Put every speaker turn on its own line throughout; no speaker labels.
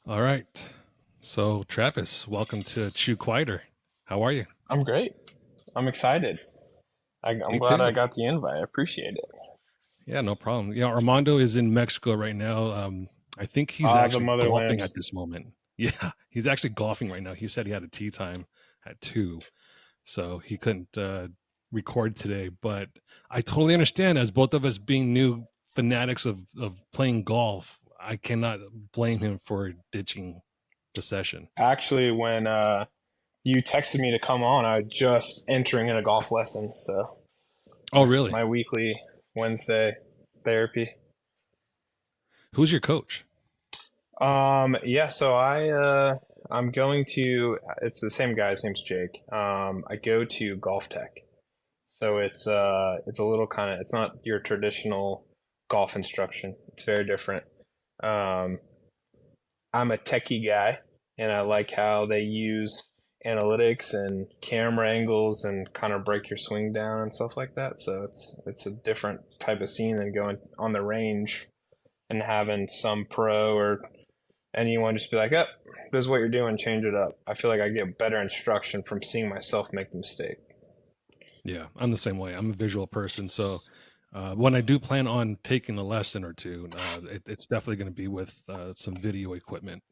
All right. So, Travis, welcome to Chew Quieter. How are you?
I'm great. I'm excited. I'm
Me
glad I
too.
got the invite. I appreciate it.
Yeah, no problem. Yeah, Armando is in Mexico right now. I think he's
The
actually golfing
motherland.
at this moment. Yeah, he's actually golfing right now. He said he had a tea time at 2, so he couldn't record today. But I totally understand, as both of us being new fanatics of playing golf, I cannot blame him for ditching the session.
Actually, when you texted me to come on, I was just entering in a golf lesson. So
Oh, really?
my weekly Wednesday therapy.
Who's your coach?
Yeah. I'm going to. It's the same guy. His name's Jake. I go to Golf Tech. So it's a little kind of. It's not your traditional golf instruction. It's very different. Um, I'm a techie guy, and I like how they use analytics and camera angles and kind of break your swing down and stuff like that. So it's a different type of scene than going on the range and having some pro or anyone just be like, "Oh, this is what you're doing. Change it up." I feel like I get better instruction from seeing myself make the mistake.
Yeah, I'm the same way. I'm a visual person, so when I do plan on taking a lesson or two, it's definitely going to be with some video equipment.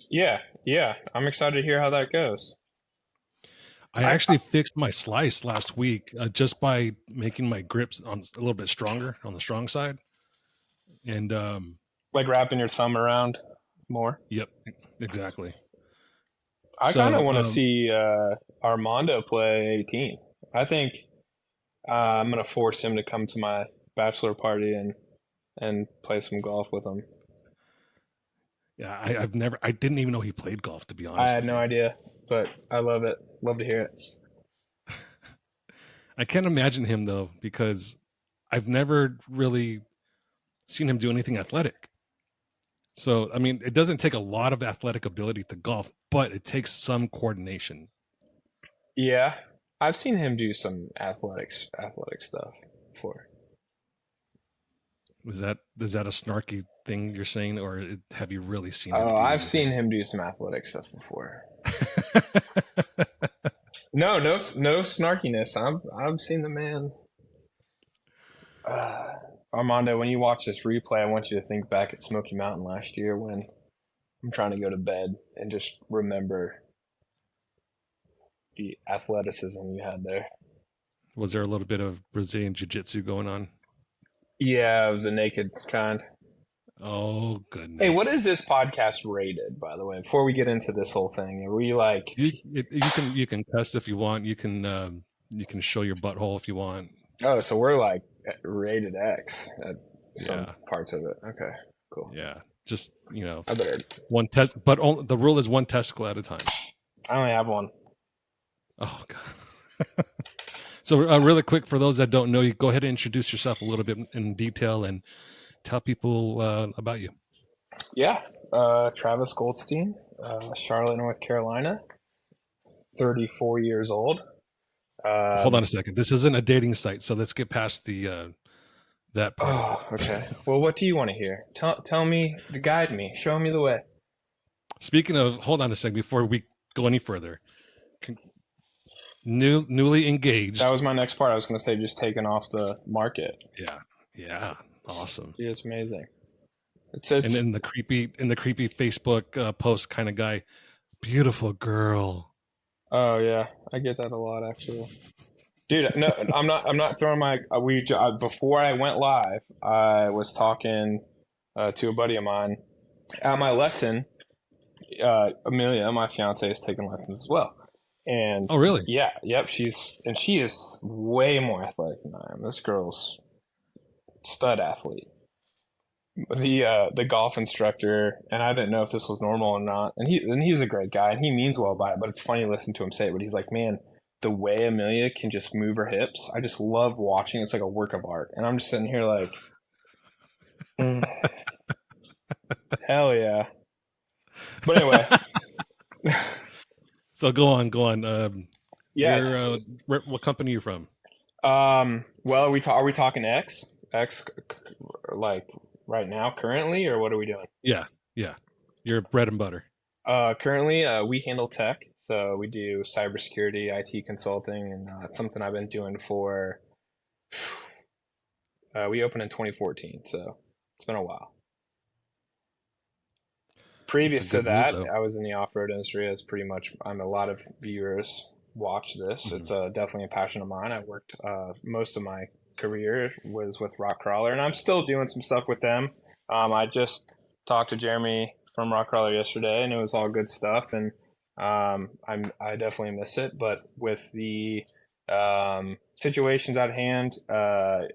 Yeah, yeah. I'm excited to hear how that goes.
I
I
actually fixed my slice last week just by making my grips on a little bit stronger on the strong side. And
like wrapping your thumb around more.
yep, exactly.
I kind of
So
want to see Armando play 18. I think I'm gonna force him to come to my bachelor party and play some golf with him.
yeah, I didn't even know he played golf, to be
I
honest
had
with
no
you.
idea, but I love it. Love to hear it.
I can't imagine him though, because I've never really seen him do anything athletic. So, I mean, it doesn't take a lot of athletic ability to golf, but it takes some coordination.
Yeah, I've seen him do some athletic stuff before.
Is that a snarky thing you're saying, or have you really seen him
Oh,
do
I've
anything?
seen him do some athletic stuff before. No, no snarkiness. I've seen the man. Uh, Armando, when you watch this replay, I want you to think back at Smoky Mountain last year when I'm trying to go to bed and just remember the athleticism you had there.
Was there a little bit of Brazilian jiu-jitsu going on?
Yeah, it was a naked kind.
Oh
Hey, what
goodness.
is this podcast rated, by the way? Before we get into this whole thing, are we like,
You can cuss if you want. You can show your butthole if you want.
oh, so we're like rated X at some
Yeah,
parts of it? Okay, cool.
yeah. Just
I better.
one test, but the rule is one testicle at a time.
I only have one.
Oh god. So really quick, for those that don't know you, go ahead and introduce yourself a little bit in detail and tell people about you.
Yeah, Travis Goldstein, Charlotte, North Carolina, 34 years old.
Hold on
Um,
a second. This isn't a dating site, so let's get past the that part of it.
oh, okay. Well, what do you want to hear? Tell me, guide me, show me the way.
Speaking of, hold on a second before we go any further. Newly
That
engaged.
was my next part. I was going to say just taken off the market.
Yeah, yeah, awesome.
Yeah, it's amazing. It's
And
it's.
in the creepy Facebook post kind of guy, beautiful girl.
Oh yeah, I get that a lot actually. Dude, no, I'm not throwing my. Before I went live, I was talking to a buddy of mine at my lesson. Amelia, my fiance, is taking lessons as well, and
Oh, really?
yeah, yep, she is way more athletic than I am. This girl's stud athlete. The golf instructor, and I didn't know if this was normal or not. And he's a great guy, and he means well by it. But it's funny to listen to him say it. But he's like, man, the way Amelia can just move her hips, I just love watching. It's like a work of art. And I'm just sitting here like, mm, hell yeah. But anyway,
So go on, go on.
yeah.
What company are you from?
Well, are we talking X like right now, currently, or what are we doing?
Yeah, yeah. Your bread and butter.
Currently, we handle tech, so we do cybersecurity, IT consulting, and it's something I've been doing for. We opened in 2014, so it's been a while.
It's a
Previous to
good move
that,
though.
I was in the off-road industry. As pretty much, I'm a lot of viewers watch this.
Hmm.
It's definitely a passion of mine. I worked most of my career was with Rock Crawler, and I'm still doing some stuff with them. I just talked to Jeremy from Rock Crawler yesterday, and it was all good stuff. And I definitely miss it. But with the situations at hand,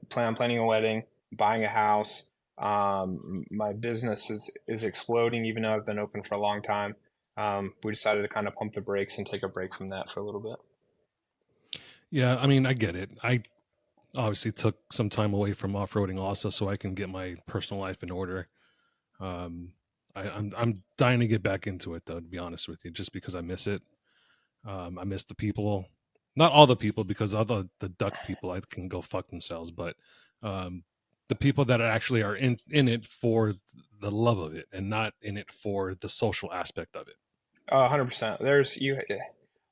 planning a wedding, buying a house. My business is exploding, even though I've been open for a long time. We decided to kind of pump the brakes and take a break from that for a little bit.
Yeah, I mean, I get it. I obviously took some time away from off-roading also, so I can get my personal life in order. Um, I'm dying to get back into it though, to be honest with you, just because I miss it. I miss the people, not all the people, because all the duck people I can go fuck themselves, but um, the people that actually are in it for the love of it and not in it for the social aspect of it.
100%. There's you.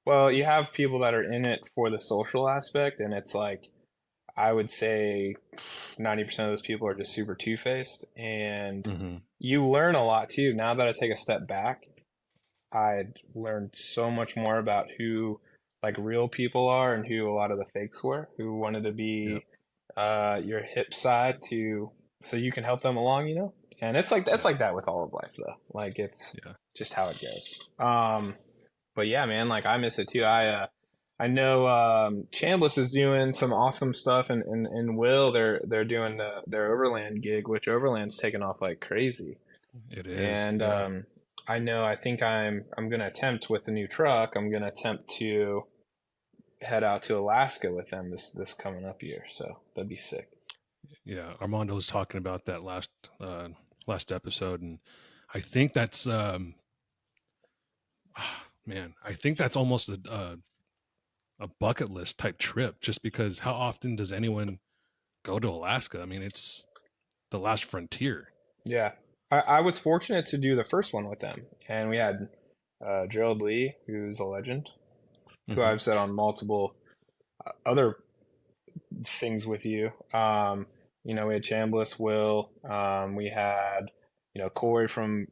Well, you have people that are in it for the social aspect, and it's like I would say 90% of those people are just super two-faced, and
Hmm.
you learn a lot too. Now that I take a step back, I learned so much more about who like real people are and who a lot of the fakes were, who wanted to
Yeah,
be your hip side to so you can help them along, you know? And it's like that's
yeah,
like that with all of life though. Like it's
yeah.
just how it goes. But yeah, man, like I miss it too. I know Chambliss is doing some awesome stuff and Will they're doing their Overland gig, which Overland's taken off like crazy.
It is.
And
Yeah.
I know I think I'm gonna attempt with the new truck, I'm gonna attempt to head out to Alaska with them this coming up year. So that'd be sick.
Yeah, Armando was talking about that last episode, and I think that's man, I think that's almost a bucket list type trip. Just because how often does anyone go to Alaska? I mean, it's the last frontier.
Yeah. I was fortunate to do the first one with them. And we had Gerald Lee, who's a legend, who
Hmm.
I've said on multiple other things with you. We had Chambliss, Will, we had, Corey from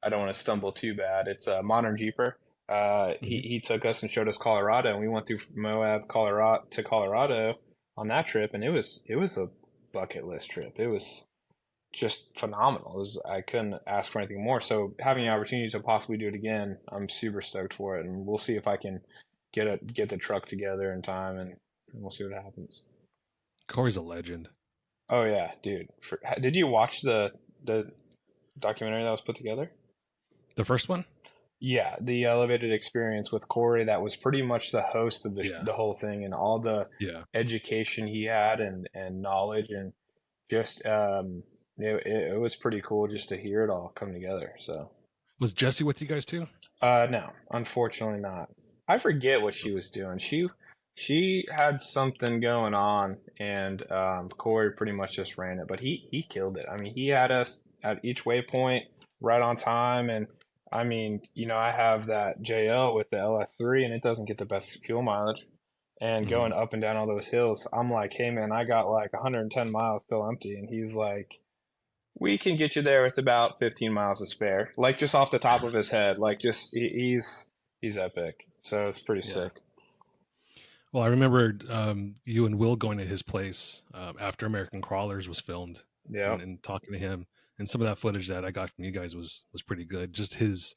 I don't want to stumble too bad. It's a Modern Jeeper.
Hmm.
He took us and showed us Colorado, and we went through Moab, Colorado to Colorado on that trip, and it was a bucket list trip. It was just phenomenal. I couldn't ask for anything more. So having the opportunity to possibly do it again, I'm super stoked for it, and we'll see if I can get the truck together in time, and we'll see what happens.
Corey's a legend.
Oh yeah, dude. Did you watch the documentary that was put together?
The first one?
Yeah, the elevated experience with Corey, that was pretty much the host of
Yeah,
the whole thing and all the
yeah.
education he had and knowledge and just it was pretty cool just to hear it all come together. So
Was Jesse with you guys too?
no, unfortunately not. I forget what she was doing. She had something going on, and Corey pretty much just ran it. But he killed it. I mean, he had us at each waypoint right on time, and I mean, I have that JL with the LS3, and it doesn't get the best fuel mileage. And
Hmm.
going up and down all those hills, I'm like, hey man, I got like 110 miles still empty, and he's like, we can get you there with about 15 miles to spare, like just off the top of his head. Like just he's epic. So it's pretty
Yeah.
sick.
Well, I remember you and Will going to his place after American Crawlers was filmed,
Yeah.
and talking to him. And some of that footage that I got from you guys was pretty good. Just his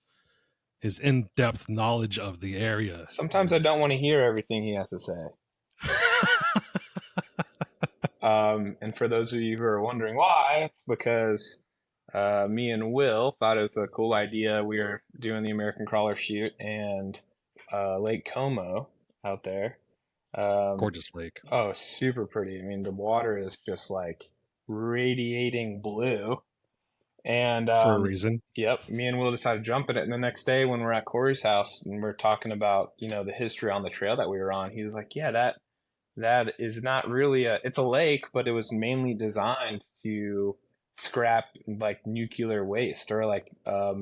in depth knowledge of the area
Sometimes I
is.
don't want to hear everything he has to say. And for those of you who are wondering why, it's because me and Will thought it was a cool idea. We were doing the American Crawler shoot and Lake Como out there. Um,
Gorgeous lake
oh, super pretty. I mean, the water is just like radiating blue. And
for a reason.
yep, me and Will decided to jump in it. And the next day, when we're at Corey's house and we're talking about the history on the trail that we were on, he's like, "Yeah, that is not really it's a lake, but it was mainly designed to scrap like nuclear waste or like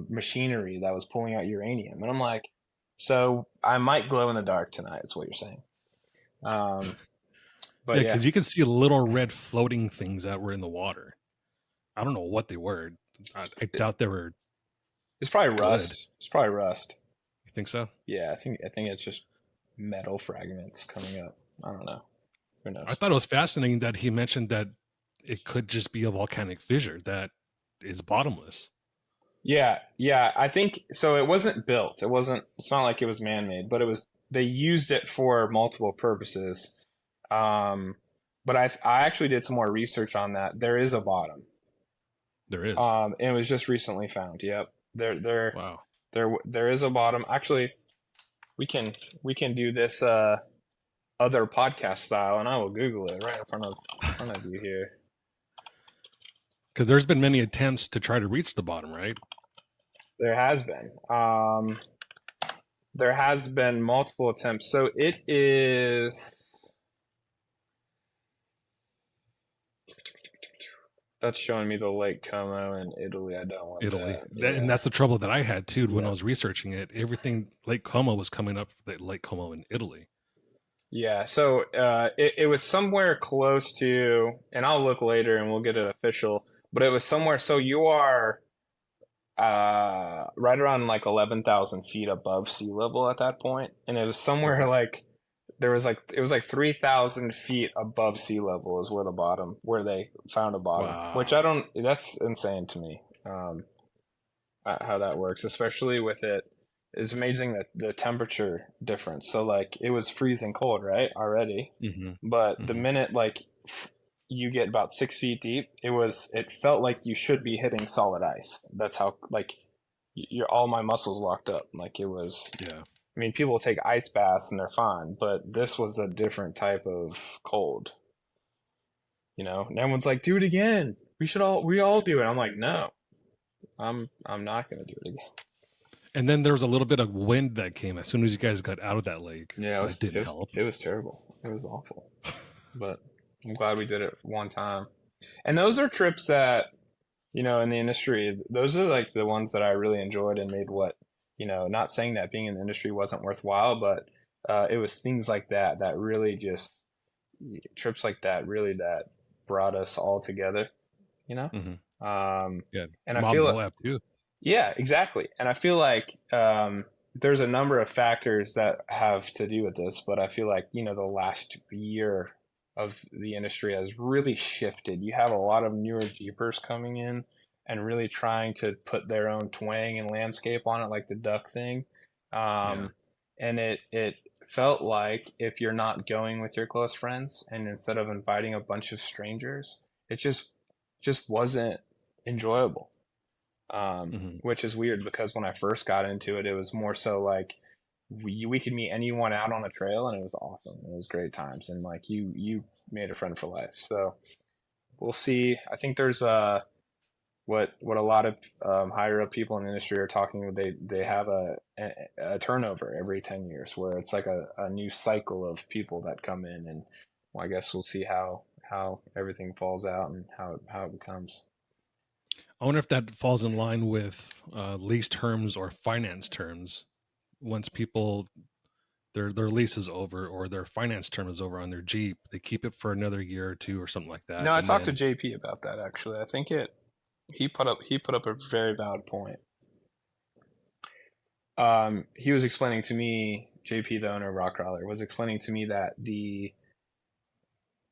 machinery that was pulling out uranium. And I'm like, so I might glow in the dark tonight. Is what you're saying. Um,
Yeah,
but yeah,
because you can see little red floating things that were in the water. I don't know what they were. I doubt they were
it's probably
good.
rust. It's probably rust.
You think so?
Yeah, I think it's just metal fragments coming up. I don't know. Who
I
knows?
thought it was fascinating that he mentioned that it could just be a volcanic fissure that is bottomless.
Yeah, yeah. I think so. It wasn't built. It wasn't. It's not like it was man-made, but it was. They used it for multiple purposes. Um, but I actually did some more research on that. There is a bottom.
There is.
And it was just recently found. Yep.
Wow.
There is a bottom. Actually, we can we can do this other podcast style, and I will Google it right in front of you here.
Because there's been many attempts to try to reach the bottom, right?
There has been. There has been multiple attempts. So it is. That's showing me the Lake Como in Italy. I don't want
Italy.
that.
And
Yeah.
that's the trouble that I had too when I
Yeah.
was researching it. Everything Lake Como was coming up that Lake Como in Italy.
Yeah. So it was somewhere close to, and I'll look later and we'll get it official, but it was somewhere. So you are right around like 11,000 feet above sea level at that point, and it was somewhere
Okay.
like there was like it was like 3,000 feet above sea level is where they found a bottom, which I
Wow.
don't. That's insane to me. How that works, especially with it. It's amazing that the temperature difference. So like it was freezing cold, right, already,
Hmm.
but the
Hmm.
minute like you get about 6 feet deep, it felt like you should be hitting solid ice. That's how like you're all my muscles locked up. Like it was.
Yeah.
I mean, people take ice baths and they're fine, but this was a different type of cold, And everyone's like, "Do it again. We all do it." I'm like, "No, I'm not gonna do it again."
And then there was a little bit of wind that came as soon as you guys got out of that lake.
Yeah,
That didn't help.
it was terrible. It was awful. But I'm glad we did it one time. And those are trips that, in the industry, those are like the ones that I really enjoyed and made not saying that being in the industry wasn't worthwhile, but it was things like that that really just trips like that really that brought us all together, you know?
Hmm.
Um,
Yeah.
and I
Mob
feel,
Moab too.
yeah, exactly. And I feel like there's a number of factors that have to do with this, but I feel like, the last year of the industry has really shifted. You have a lot of newer Jeepers coming in and really trying to put their own twang and landscape on it, like the duck thing.
Yeah.
Um, and it felt like if you're not going with your close friends and instead of inviting a bunch of strangers, it just wasn't enjoyable,
Hmm.
which is weird because when I first got into it, it was more so like we could meet anyone out on a trail and it was awesome. It was great times and like you made a friend for life. So we'll see. I think there's what a lot of higher up people in the industry are talking. They have a turnover every 10 years where it's like a new cycle of people that come in and well, I guess we'll see how everything falls out and how it becomes.
I wonder if that falls in line with lease terms or finance terms. Once people their lease is over or their finance term is over on their Jeep, they keep it for another year or two or something like
No,
that,
I
and
talked to
then
JP about that actually. I think it he put up a very valid point. He was explaining to me, JP, the owner of Rock Crawler, was explaining to me that the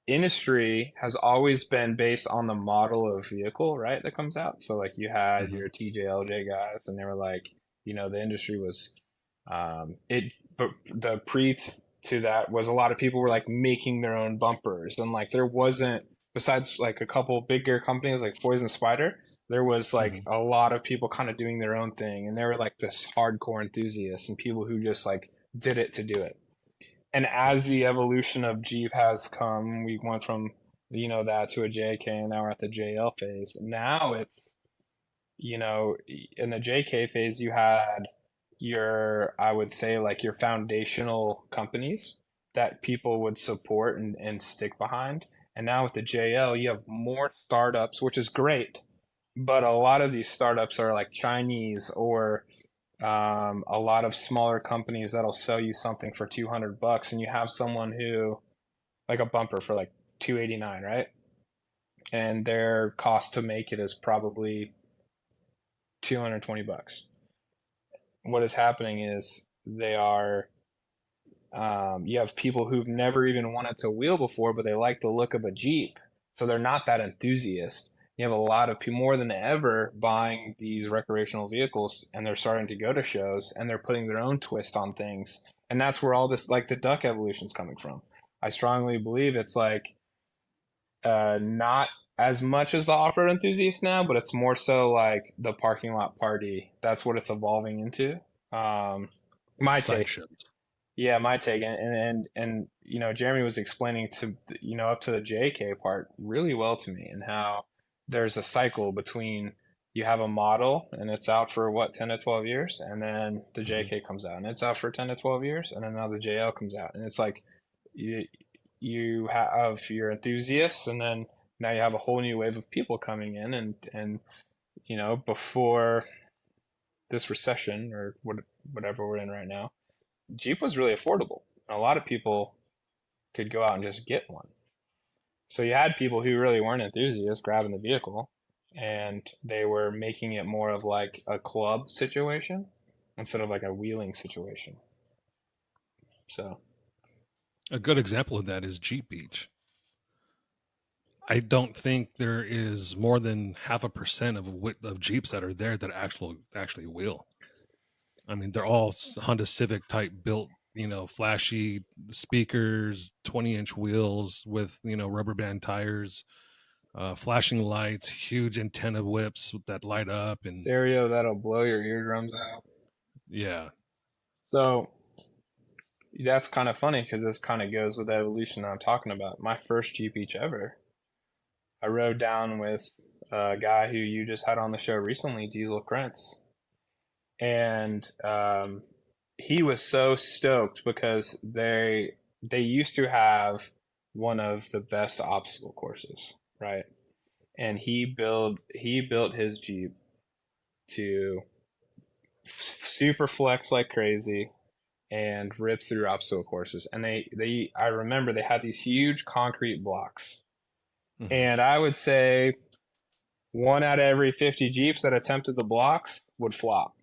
industry has always been based on the model of vehicle, right, that comes out. So like you had
Mhm.
your TJLJ guys, and they were like, the industry was it, but the to that was a lot of people were like making their own bumpers, and like there wasn't besides like a couple bigger companies like Poison Spider. There was like
Mhm.
a lot of people kind of doing their own thing, and they were like this hardcore enthusiasts and people who just like did it to do it. And
Yeah.
as the evolution of Jeep has come, we went from that to a JK, and now we're at the JL phase. Now it's in the JK phase, you had I would say like your foundational companies that people would support and stick behind. And now with the JL, you have more startups, which is great. but a lot of these startups are like Chinese or a lot of smaller companies that'll sell you something for 200 bucks, and you have someone who like a bumper for like 289, right? And their cost to make it is probably 220 bucks. What is happening is they are you have people who've never even wanted to wheel before, but they like the look of a Jeep, so they're not that enthusiast. You have a lot of people more than ever buying these recreational vehicles, and they're starting to go to shows, and they're putting their own twist on things, and that's where all this like the duck evolution is coming from. I strongly believe it's like not as much as the off-road enthusiast now, but it's more so like the parking lot party. That's what it's evolving into. Um, my take.
Sideshows.
Yeah, my take, and you know, Jeremy was explaining to up to the JK part really well to me, and how there's a cycle between you have a model and it's out for what 10 to 12 years, and then the
Hmm.
JK comes out and it's out for 10 to 12 years, and then now the JL comes out, and it's like you you have your enthusiasts, and then now you have a whole new wave of people coming in, and before this recession or whatever we're in right now, Jeep was really affordable. A lot of people could go out and just get one. So you had people who really weren't enthusiasts grabbing the vehicle, and they were making it more of like a club situation instead of like a wheeling situation. So
A good example of that is Jeep Beach. I don't think there is more than half a percent of Jeeps that are there that actually will. I mean, they're all Honda Civic type built, flashy speakers, 20-inch wheels with, rubber band tires, flashing lights, huge antenna whips that light up. And
stereo that'll blow your eardrums out.
yeah.
So that's kind of funny because this kind of goes with the evolution that I'm talking about. My first Jeep Beach ever, I rode down with a guy who you just had on the show recently, Diesel Krentz, and he was so stoked because they used to have one of the best obstacle courses, right? And he built his Jeep to super flex like crazy and rip through obstacle courses. And they I remember they had these huge concrete blocks,
Hmm.
and I would say one out of every 50 Jeeps that attempted the blocks would flop.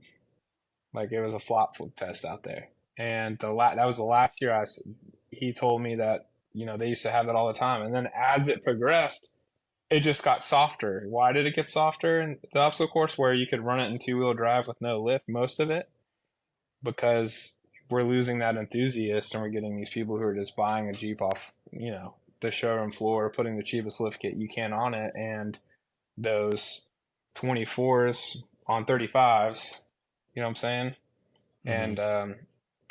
Like it was a flop fest out there. And that was the last year he told me that, they used to have that all the time. And then as it progressed, it just got softer. Why did it get softer in the obstacle course where you could run it in two-wheel drive with no lift, most of it? Because we're losing that enthusiast, and we're getting these people who are just buying a Jeep off, the showroom floor, putting the cheapest lift kit you can on it, and those 24s on 35s, you know what I'm saying?
Hmm.
And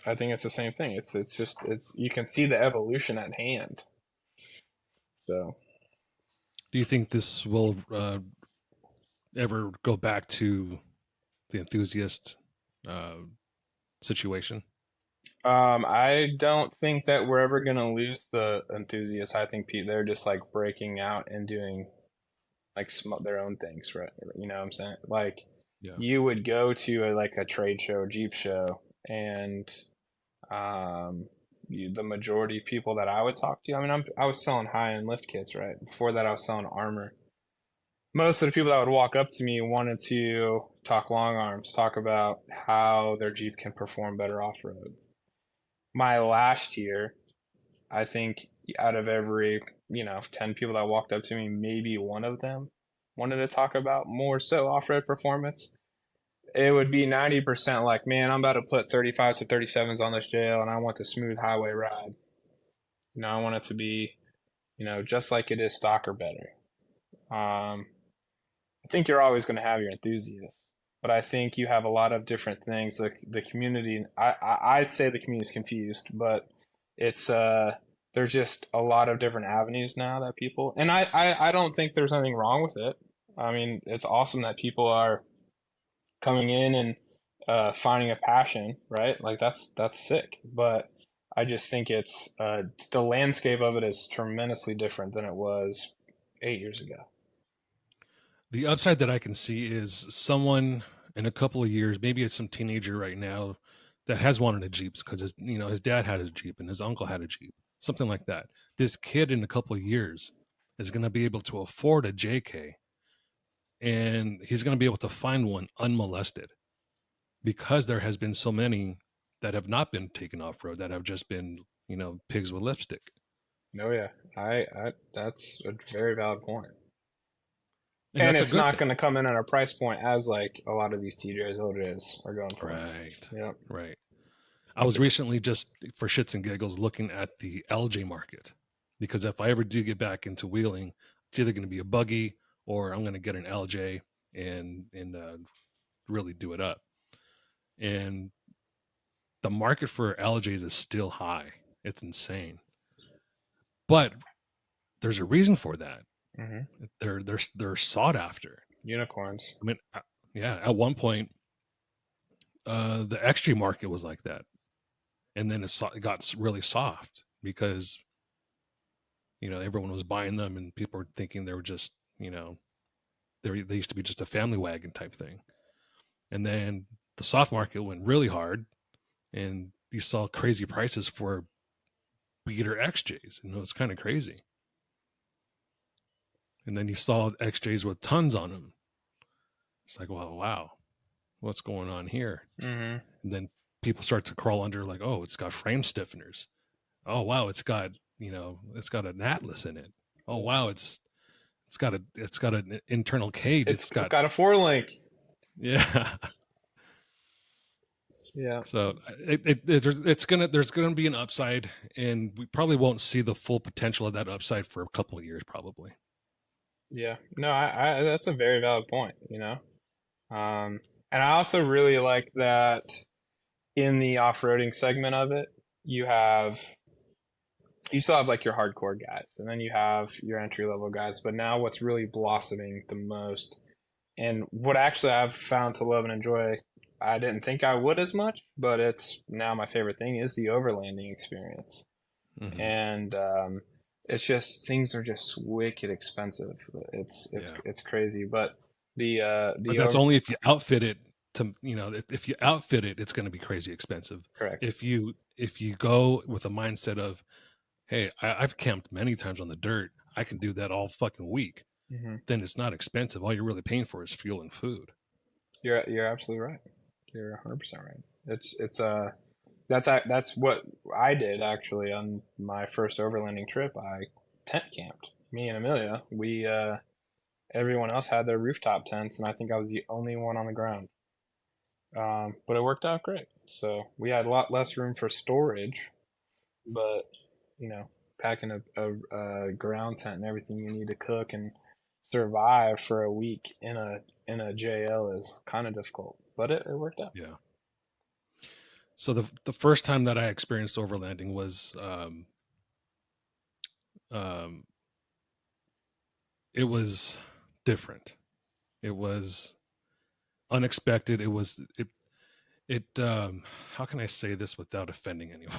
I think it's the same thing. It's just it's you can see the evolution at hand. So
Do you think this will ever go back to the enthusiast uh, situation?
I don't think that we're ever gonna lose the enthusiasts. I think they're just like breaking out and doing like their own things, right? You know what I'm saying? Like
Yeah.
you would go to like a trade show, Jeep show, and the majority of people that I would talk to, I mean, I was selling high end lift kits, right? Before that, I was selling armor. Most of the people that would walk up to me wanted to talk long arms, talk about how their Jeep can perform better off road. My last year, I think out of every, 10 people that walked up to me, maybe one of them wanted to talk about more so off road performance. It would be 90% like, man, I'm about to put 35s to 37s on this jail, and I want the smooth highway ride. I want it to be, just like it is stock or better. I think you're always going to have your enthusiasts, but I think you have a lot of different things. Like the community, I'd say the community is confused, but it's there's just a lot of different avenues now that people, and I don't think there's anything wrong with it. I mean, it's awesome that people are coming in and finding a passion, right? Like that's sick. But I just think it's the landscape of it is tremendously different than it was 8 years ago.
the upside that I can see is someone in a couple of years, maybe it's some teenager right now that has wanted a Jeep because his dad had a Jeep and his uncle had a Jeep, something like that. This kid in a couple of years is going to be able to afford a JK, and he's going to be able to find one unmolested because there has been so many that have not been taken off road, that have just been, pigs with lipstick.
Oh yeah, I that's a very valid point.
And
And
that's a
it's
good
not
thing.
going to come in at a price point as like a lot of these TJs Otis are going for.
Right.
Yep,
Right. I
that's
was
a good.
recently, just for shits and giggles, looking at the LJ market because if I ever do get back into wheeling, it's either going to be a buggy or I'm going to get an LJ and really do it up. And the market for LJs is still high. It's insane, but there's a reason for that.
Hmm.
They're sought after.
Unicorns.
I mean, yeah, at one point, the XJ market was like that, and then it got really soft because everyone was buying them and people were thinking they were just, they used to be just a family wagon type thing. And then the soft market went really hard and you saw crazy prices for beater XJs, and it was kind of crazy. And then you saw XJs with tons on them. It's like, well, wow, what's going on here?
Hmm.
And then people start to crawl under, like, oh, it's got frame stiffeners. Oh wow, it's got an Atlas in it. Oh wow, it's got an internal cage. It's
It's
got,
got a four link.
yeah.
Yeah.
So there's gonna be an upside, and we probably won't see the full potential of that upside for a couple of years, probably.
Yeah. No, I that's a very valid point, and I also really like that in the off-roading segment of it, you have you still have like your hardcore guys, and then you have your entry-level guys, but now what's really blossoming the most, and what actually I've found to love and enjoy, I didn't think I would as much, but it's now my favorite thing is the overlanding experience.
Hmm.
And it's just things are just wicked expensive.
Yeah,
It's crazy, but
but
the
that's
over
only if you outfit it to, if you outfit it, it's going to be crazy expensive.
correct.
If you go with a mindset of, hey, I've camped many times on the dirt, I can do that all fucking week,
Hmm.
then it's not expensive. All you're really paying for is fuel and food.
You're absolutely right. You're 100% right. It's that's what I did actually on my first overlanding trip. I tent camped. Me and Amelia. We everyone else had their rooftop tents, and I think I was the only one on the ground. But it worked out great. So we had a lot less room for storage, but you know, packing a ground tent and everything you need to cook and survive for a week in a JL is kind of difficult, but it worked out.
Yeah. So the first time that I experienced overlanding was, um, it was different. It was unexpected. It how can I say this without offending anyone?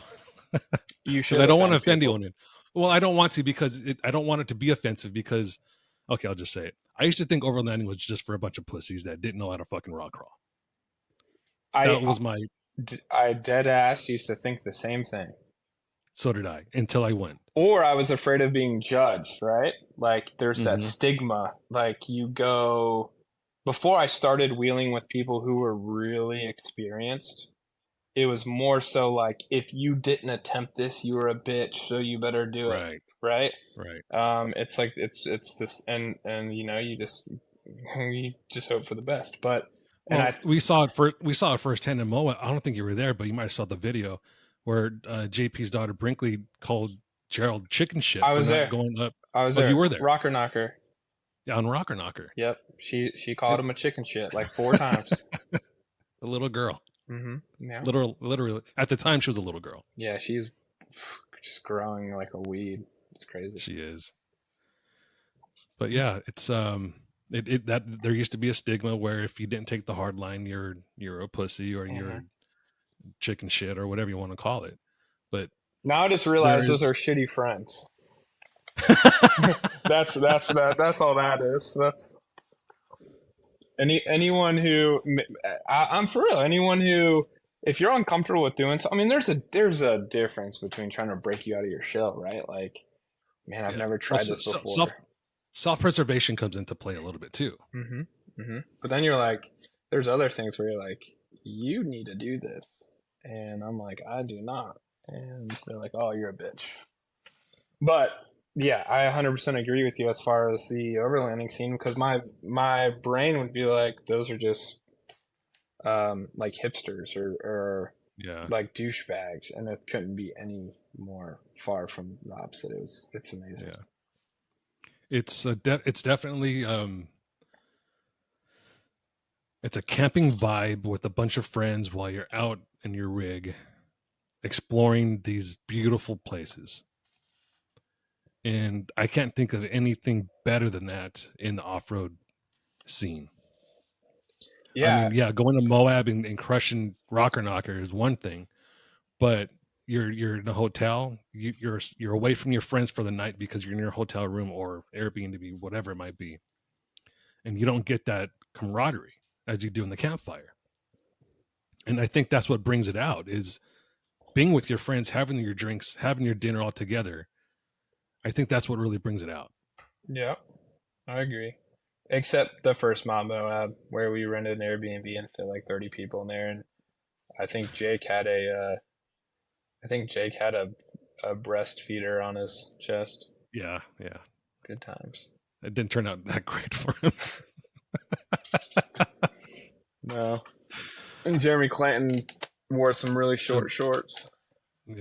You
Because
should
I don't want to
offend
offend
people.
anyone. Well, I don't want to, because I don't want it to be offensive, because okay, I'll just say it. I used to think overlanding was just for a bunch of pussies that didn't know how to fucking rock crawl.
I
That was my
I dead ass used to think the same thing.
So did I, until I went.
Or I was afraid of being judged, right? Like there's that
Hmm.
stigma. Like you go before I started wheeling with people who were really experienced, it was more so like if you didn't attempt this, you were a bitch, so you better do it,
Right,
right?
right.
It's like it's this, and you just hope for the best. But and
Well, we saw it firsthand in Moa. I don't think you were there, but you might have saw the video where JP's daughter Brinkley called Gerald chicken shit
I
for
was
not
there.
going up.
I was
Oh, you
there.
were there.
Rocker knocker.
Yeah, on Rocker Knocker.
Yep. She called
And
him a chicken shit like four times.
a little girl.
Mm-hmm. Yeah.
Literally, at the time she was a little girl.
Yeah. She's just growing like a weed. It's crazy.
She is. But yeah, it's that there used to be a stigma where if you didn't take the hard line, you're a pussy, or
Hmm.
you're chicken shit, or whatever you want to call it. But
Now I just realized
there
those are shitty friends. That's all that is. That's Anyone who I'm for real. Anyone who, if you're uncomfortable with doing so, I mean, there's a difference between trying to break you out of your shell, right? Like, man, I've
Yeah.
never
Well,
tried this before.
self preservation comes into play a little bit too.
hmm But then you're like, there's other things where you're like, you need to do this, and I'm like, I do not, and they're like, oh, you're a bitch. But yeah, I 100% agree with you as far as the overlanding scene because my brain would be like, those are just like hipsters or
Yeah.
like douchebags, and it couldn't be any more far from the opposite. It's amazing.
Yeah. It's definitely it's a camping vibe with a bunch of friends while you're out in your rig exploring these beautiful places. And I can't think of anything better than that in the off-road scene. I
Yeah,
mean, yeah, going to Moab and crushing Rocker Knocker is one thing, but you're in a hotel, you're away from your friends for the night because you're in your hotel room or Airbnb, whatever it might be, and you don't get that camaraderie as you do in the campfire. And I think that's what brings it out is being with your friends, having your drinks, having your dinner all together. I think that's what really brings it out.
yeah, I agree. Except the first Moab where we rented an Airbnb and fit like 30 people in there, and I think Jake had I think Jake had a breastfeeder on his chest.
Yeah, yeah.
Good times.
It didn't turn out that great for him.
No. And Jeremy Clanton wore some really
showed,
short shorts.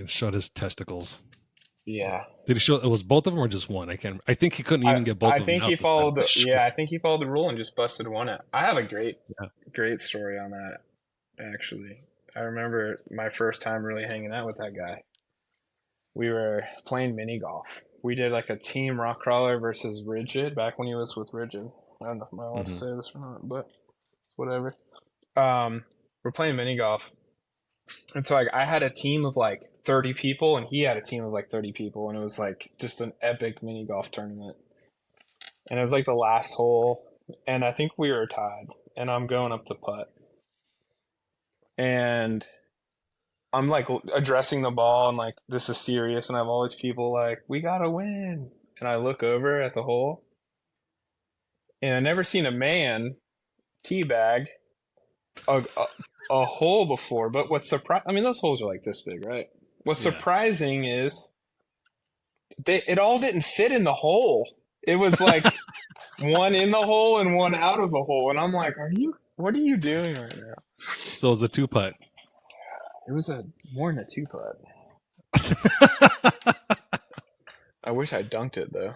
showed his testicles.
Yeah.
Did he show? It was both of them or just one? I can't. I think he couldn't
I
even get
I
both of them
think he
out this time.
followed the yeah, I think he followed the rule and just busted one out. I have a
Yeah.
great story on that actually. I remember my first time really hanging out with that guy. We were playing mini golf. We did like a team rock crawler versus Rigid back when he was with Rigid. I don't know if I'm allowed to
Mm-hmm.
say this or not, but whatever. Um, we're playing mini golf, and so like I had a team of like 30 people, and he had a team of like 30 people, and it was like just an epic mini golf tournament. And it was like the last hole, and I think we were tied, and I'm going up to putt, and I'm like addressing the ball, and like this is serious, and I have all these people like we gotta win, and I look over at the hole, and I never seen a man teabag a, a hole before. But what's surprising, I mean, those holes are like this big, right? What's
Yeah.
surprising is it all didn't fit in the hole. It was like one in the hole and one out of the hole, and I'm like, what are you doing right now?
So it was a two putt.
It was a more than a two putt. I wish I dunked it though.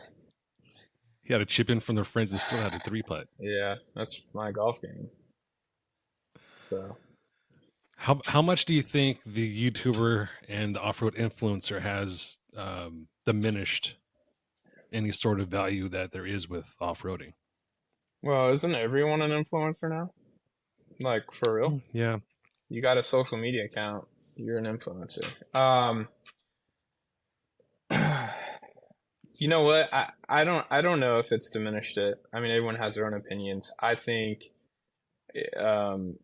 He had a chip in from their friends and still had a three putt.
Yeah, that's my golf game. So
How much do you think the YouTuber and the off road influencer has diminished any sort of value that there is with off roading?
well, isn't everyone an influencer now? Like for real?
Yeah.
You got a social media account, you're an influencer. You know what? I don't know if it's diminished it. I mean, everyone has their own opinions. I think um,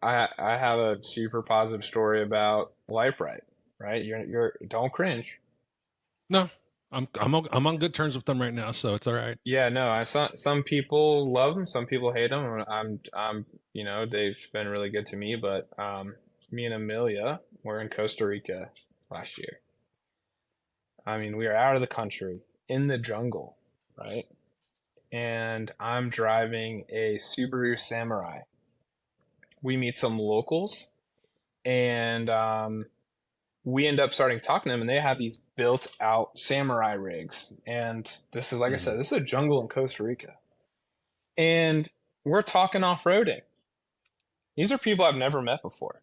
I have a super positive story about Light Bright. Right? You're don't cringe.
No, I'm on good terms with them right now, so it's all right.
Yeah, no. I saw some people love them, some people hate them. They've been really good to me. But me and Amelia were in Costa Rica last year. I mean, we are out of the country in the jungle, right? And I'm driving a Subaru Samurai. We meet some locals, and we end up starting talking to them, and they have these built-out Samurai rigs. And this is, like I
Mm-hmm.
said, this is a jungle in Costa Rica, and we're talking off-roading. These are people I've never met before,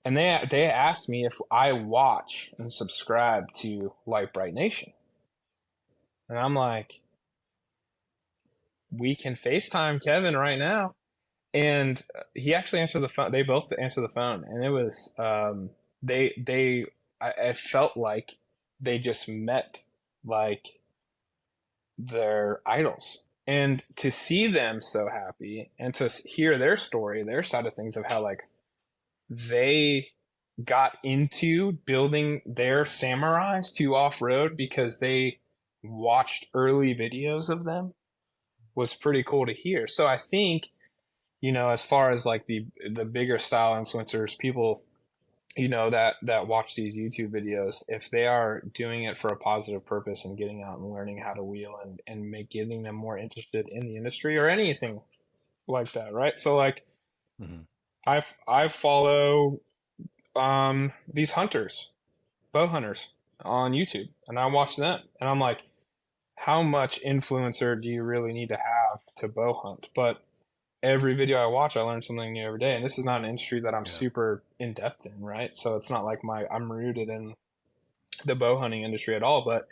and they asked me if I watch and subscribe to Light Bright Nation, and I'm like, we can FaceTime Kevin right now. And he actually answered the phone. They both answered the phone, and it was they. I felt like they just met like their idols, And to see them so happy and to hear their story, their side of things of how like they got into building their samurais to off road because they watched early videos of them was pretty cool to hear. So I think, as far as like the bigger style influencers, people, that watch these YouTube videos, if they are doing it for a positive purpose and getting out and learning how to wheel and getting them more interested in the industry or anything like that, right? So like
Hmm.
I follow these hunters, bow hunters on YouTube, and I watch them, and I'm like, how much influencer do you really need to have to bow hunt? But every video I watch, I learn something new every day, and this is not an industry that I'm
Yeah.
super in depth in, right? So it's not like I'm rooted in the bow hunting industry at all, but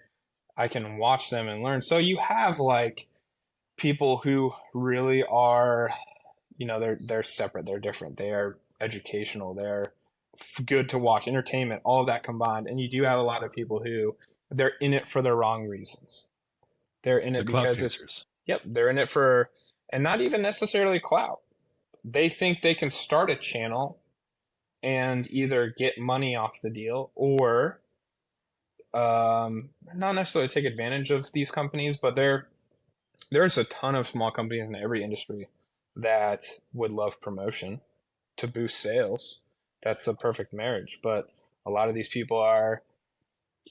I can watch them and learn. So you have like people who really are, they're separate, they're different, they are educational, they're good to watch, entertainment, all of that combined. And you do have a lot of people who they're in it for the wrong reasons. They're in
The
it
clout
because it's,
chasers.
yep, they're in it for, and not even necessarily clout. They think they can start a channel and either get money off the deal or not necessarily take advantage of these companies, but there's a ton of small companies in every industry that would love promotion to boost sales. That's a perfect marriage. But a lot of these people are,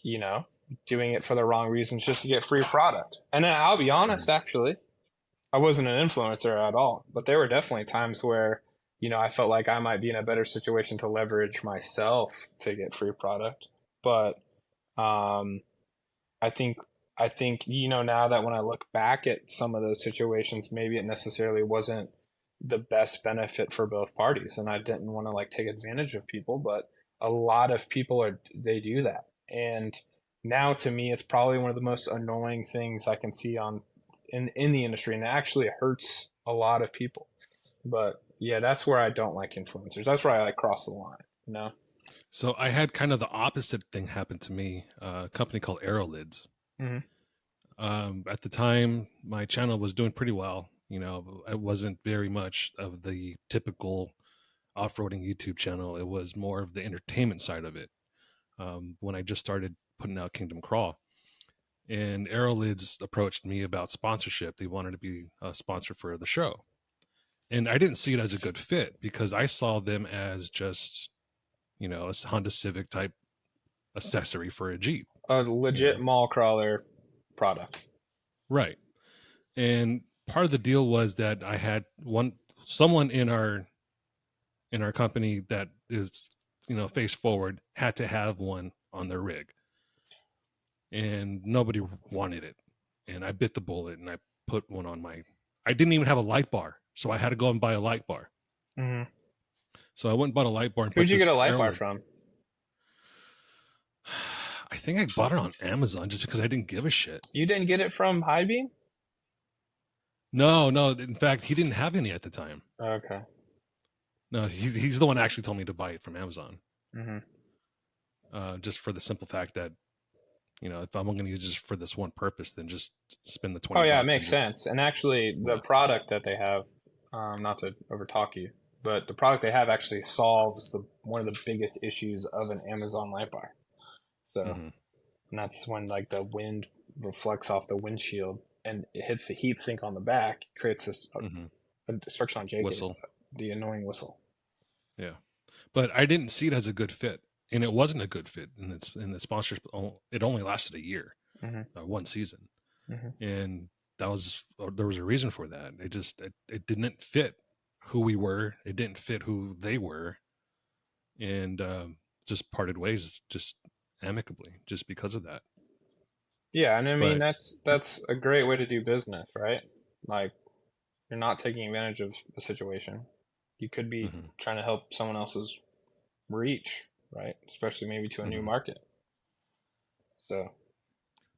you know, doing it for the wrong reasons just to get free product. And I'll be honest,
Hmm.
actually, I wasn't an influencer at all, but there were definitely times where, I felt like I might be in a better situation to leverage myself to get free product. But um, I think now that when I look back at some of those situations, maybe it necessarily wasn't the best benefit for both parties, and I didn't want to like take advantage of people, but a lot of people they do that. And now to me it's probably one of the most annoying things I can see on in the industry, and it actually hurts a lot of people. But yeah, that's where I don't like influencers. That's where I like cross the line.
So I had kind of the opposite thing happen to me. A company called Aerolids.
Hmm.
At the time, my channel was doing pretty well. It wasn't very much of the typical off-roading YouTube channel. It was more of the entertainment side of it. When I just started putting out Kingdom Crawl, and Aerolids approached me about sponsorship. They wanted to be a sponsor for the show, and I didn't see it as a good fit because I saw them as just a Honda Civic type accessory for a Jeep.
A
You
legit
know,
mall crawler product.
right? And part of the deal was that I had someone in our company that is face forward had to have one on their rig, and nobody wanted it. And I bit the bullet and I put one on my. I didn't even have a light bar, so I had to go and buy a light bar.
Hmm.
So I went and bought a light bar and put
Who'd you get
this
a light bar
airline.
from?
I think I bought it on Amazon just because I didn't give a shit.
You didn't get it from High Beam?
No, no. In fact, he didn't have any at the time.
Okay.
No, he's the one that actually told me to buy it from Amazon.
Hmm.
Just for the simple fact that if I'm going to use this for this one purpose, then just spend the
Oh
20
yeah, it
bucks
makes
and just
sense. And actually, the
yeah.
product that they have, not to overtalk you, but the product they have actually solves one of the biggest issues of an Amazon light bar. So,
Hmm.
and that's when like the wind reflects off the windshield and it hits the heat sink on the back, creates this,
Hmm.
especially on JK's,
Whistle,
the annoying whistle.
yeah. But I didn't see it as a good fit, and it wasn't a good fit. And it's in the sponsorship. It only lasted a year,
Hmm.
one season,
Hmm.
and there was a reason for that. It didn't fit who we were. It didn't fit who they were, and just parted ways just amicably just because of that.
Yeah, and I mean
But
that's a great way to do business, right? Like you're not taking advantage of the situation. You could be
mhm,
trying to help someone else's reach, right? Especially maybe to a new
mhm.
market. So,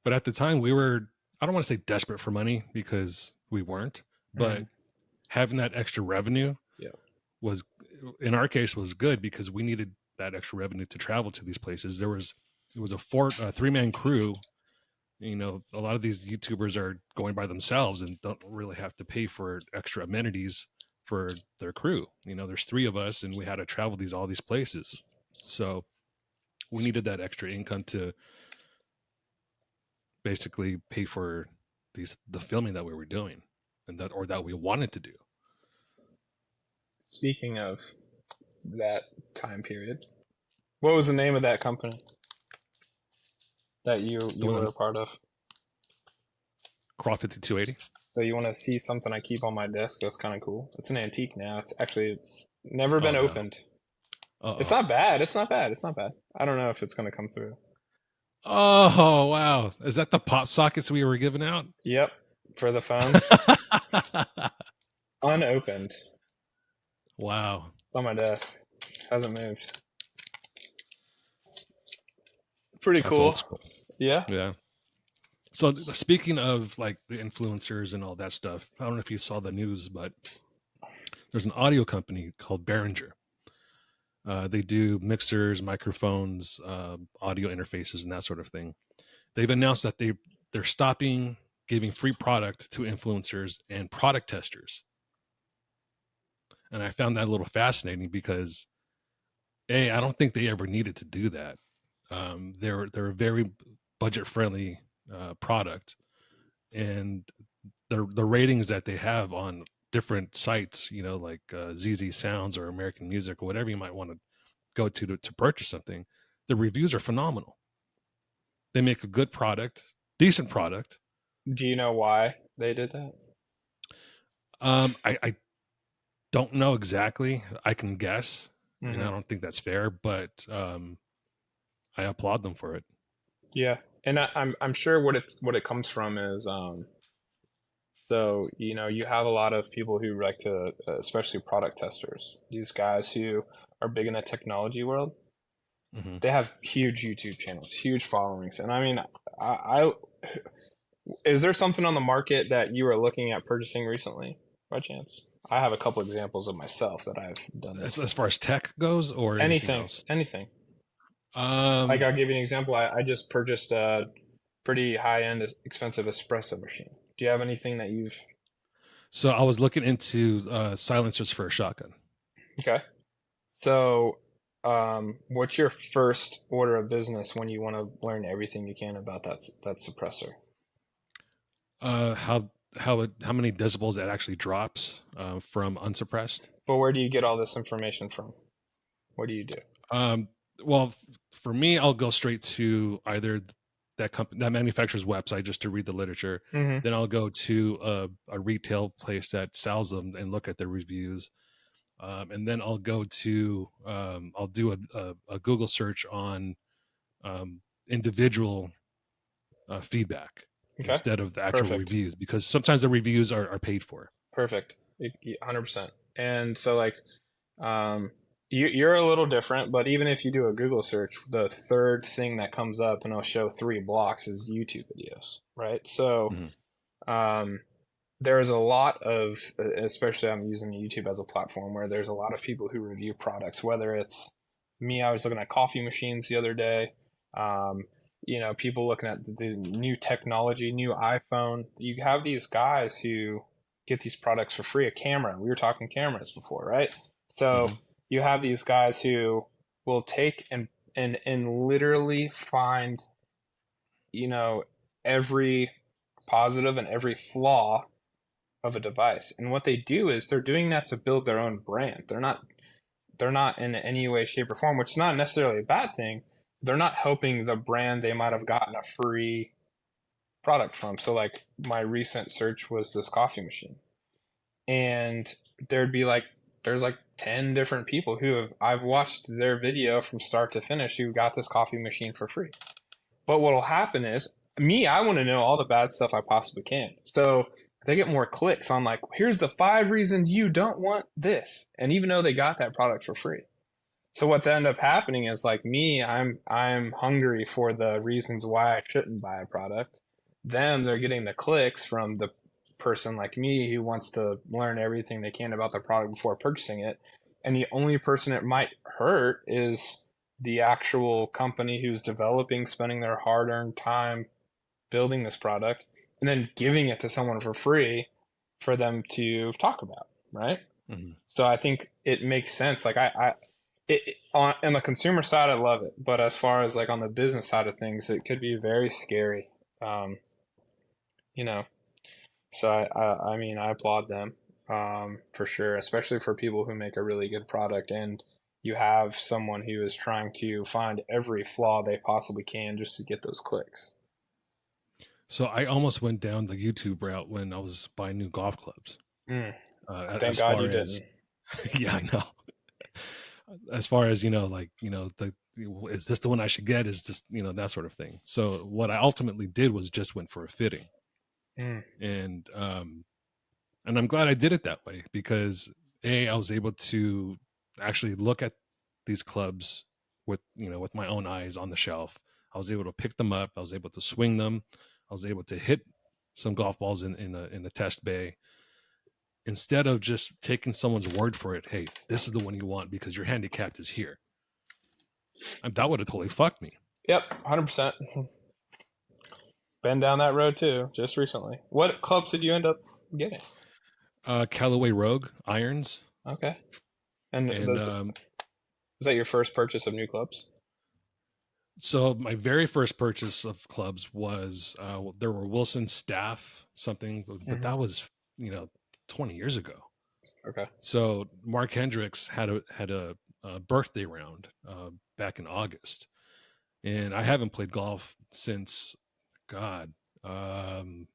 But at the time, we were, I don't want to say desperate for money because we weren't, but
mhm.
having that extra revenue
Yeah.
was, in our case, was good because we needed that extra revenue to travel to these places. It was a 3-man crew A lot of these YouTubers are going by themselves and don't really have to pay for extra amenities for their crew. There's three of us and we had to travel all these places. So we needed that extra income to basically pay for the filming that we were doing and that we wanted to do.
Speaking of that time period, what was the name of that company that you
The
you
one
were
on
a part of?
Craw 5280.
So you want to see something I keep on my desk? That's kind of cool. It's an antique now. It's actually never
Oh
been
no.
opened. It's
Uh-oh.
not bad. It's not bad. It's not bad. I don't know if it's gonna come through.
Oh wow. Is that the pop sockets we were giving out?
Yep, for the phones, unopened.
Wow.
It's on my desk. Hasn't moved. Pretty
That's old
cool.
school.
Yeah.
Yeah. So speaking of like the influencers and all that stuff, I don't know if you saw the news, but there's an audio company called Behringer. They do mixers, microphones, audio interfaces, and that sort of thing. They've announced that they're stopping giving free product to influencers and product testers, and I found that a little fascinating because I don't think they ever needed to do that. They're a very budget friendly product, and the ratings that they have on different sites, like ZZ Sounds or American Music or whatever you might want to go to purchase something, the reviews are phenomenal. They make a good product, decent product.
Do you know why they did that?
I don't know exactly. I can guess, and
Hmm.
I don't think that's fair, but I applaud them for it.
Yeah, and I'm sure what it comes from is so you have a lot of people who like to, especially product testers. These guys who are big in the technology world.
Hmm.
They have huge YouTube channels, huge followings, and I mean, I is there something on the market that you are looking at purchasing recently, by chance? I have a couple examples of myself that I've done this
As
for.
far as tech goes, or anything
Anything,
else.
anything. Like
Um,
I'll give you an example. I just purchased a pretty high-end, expensive espresso machine. Do you have anything that you've?
so I was looking into silencers for a shotgun.
Okay. So, what's your first order of business when you want to learn everything you can about that suppressor?
How many decibels it actually drops from unsuppressed.
But where do you get all this information from? What do you do?
Um, well, for me, I'll go straight to either that manufacturer's website just to read the literature.
Hmm.
Then I'll go to a retail place that sells them and look at their reviews. And then I'll do a Google search on individual feedback
Okay.
instead of the actual
Perfect.
reviews because sometimes the reviews are paid for.
Perfect. 100%. And so, like, um, you're a little different, but even if you do a Google search, the third thing that comes up and it'll show three blocks is YouTube videos, right? So,
Hmm.
um, there's a lot of, especially I'm using YouTube as a platform where there's a lot of people who review products, whether it's me, I was looking at coffee machines the other day. Um, people looking at the new technology, new iPhone. You have these guys who get these products for free. A camera. We were talking cameras before, right? So
Hmm.
you have these guys who will take and literally find, you know, every positive and every flaw of a device. And what they do is they're doing that to build their own brand. They're not in any way, shape, or form, which is not necessarily a bad thing. They're not helping the brand they might have gotten a free product from. So like my recent search was this coffee machine. And there'd be like there's like 10 different people who have I've watched their video from start to finish who got this coffee machine for free. But what'll happen is me, I want to know all the bad stuff I possibly can. So they get more clicks on like, here's the 5 reasons you don't want this. And even though they got that product for free. So what's ended up happening is like me, I'm hungry for the reasons why I shouldn't buy a product. Them, they're getting the clicks from the person like me who wants to learn everything they can about the product before purchasing it. And the only person it might hurt is the actual company who's developing, spending their hard-earned time building this product and then giving it to someone for free for them to talk about, right?
Mhm.
So I think it makes sense. Like on the consumer side, I love it, but as far as like on the business side of things, it could be very scary. Um, you know, so I mean, I applaud them for sure, especially for people who make a really good product and you have someone who is trying to find every flaw they possibly can just to get those clicks.
So I almost went down the YouTube route when I was buying new golf clubs.
Mm, thank
As
God you
far as
didn't.
yeah, I know. As far as like the is this the one I should get? Is this that sort of thing? So what I ultimately did was just went for a fitting,
Mm,
and I'm glad I did it that way because I was able to actually look at these clubs with with my own eyes on the shelf. I was able to pick them up. I was able to swing them. I was able to hit some golf balls in a test bay instead of just taking someone's word for it. Hey, this is the one you want because your handicapped is here. And that would have totally fucked me.
yep, 100%. Been down that road too, just recently. What clubs did you end up getting?
Callaway Rogue irons,
Okay. And
and
those, is that your first purchase of new clubs?
so my very first purchase of clubs was there were Wilson Staff something, but
Hmm.
that was 20 years ago.
Okay.
So Mark Hendricks had a birthday round back in August, and I haven't played golf since God. Um,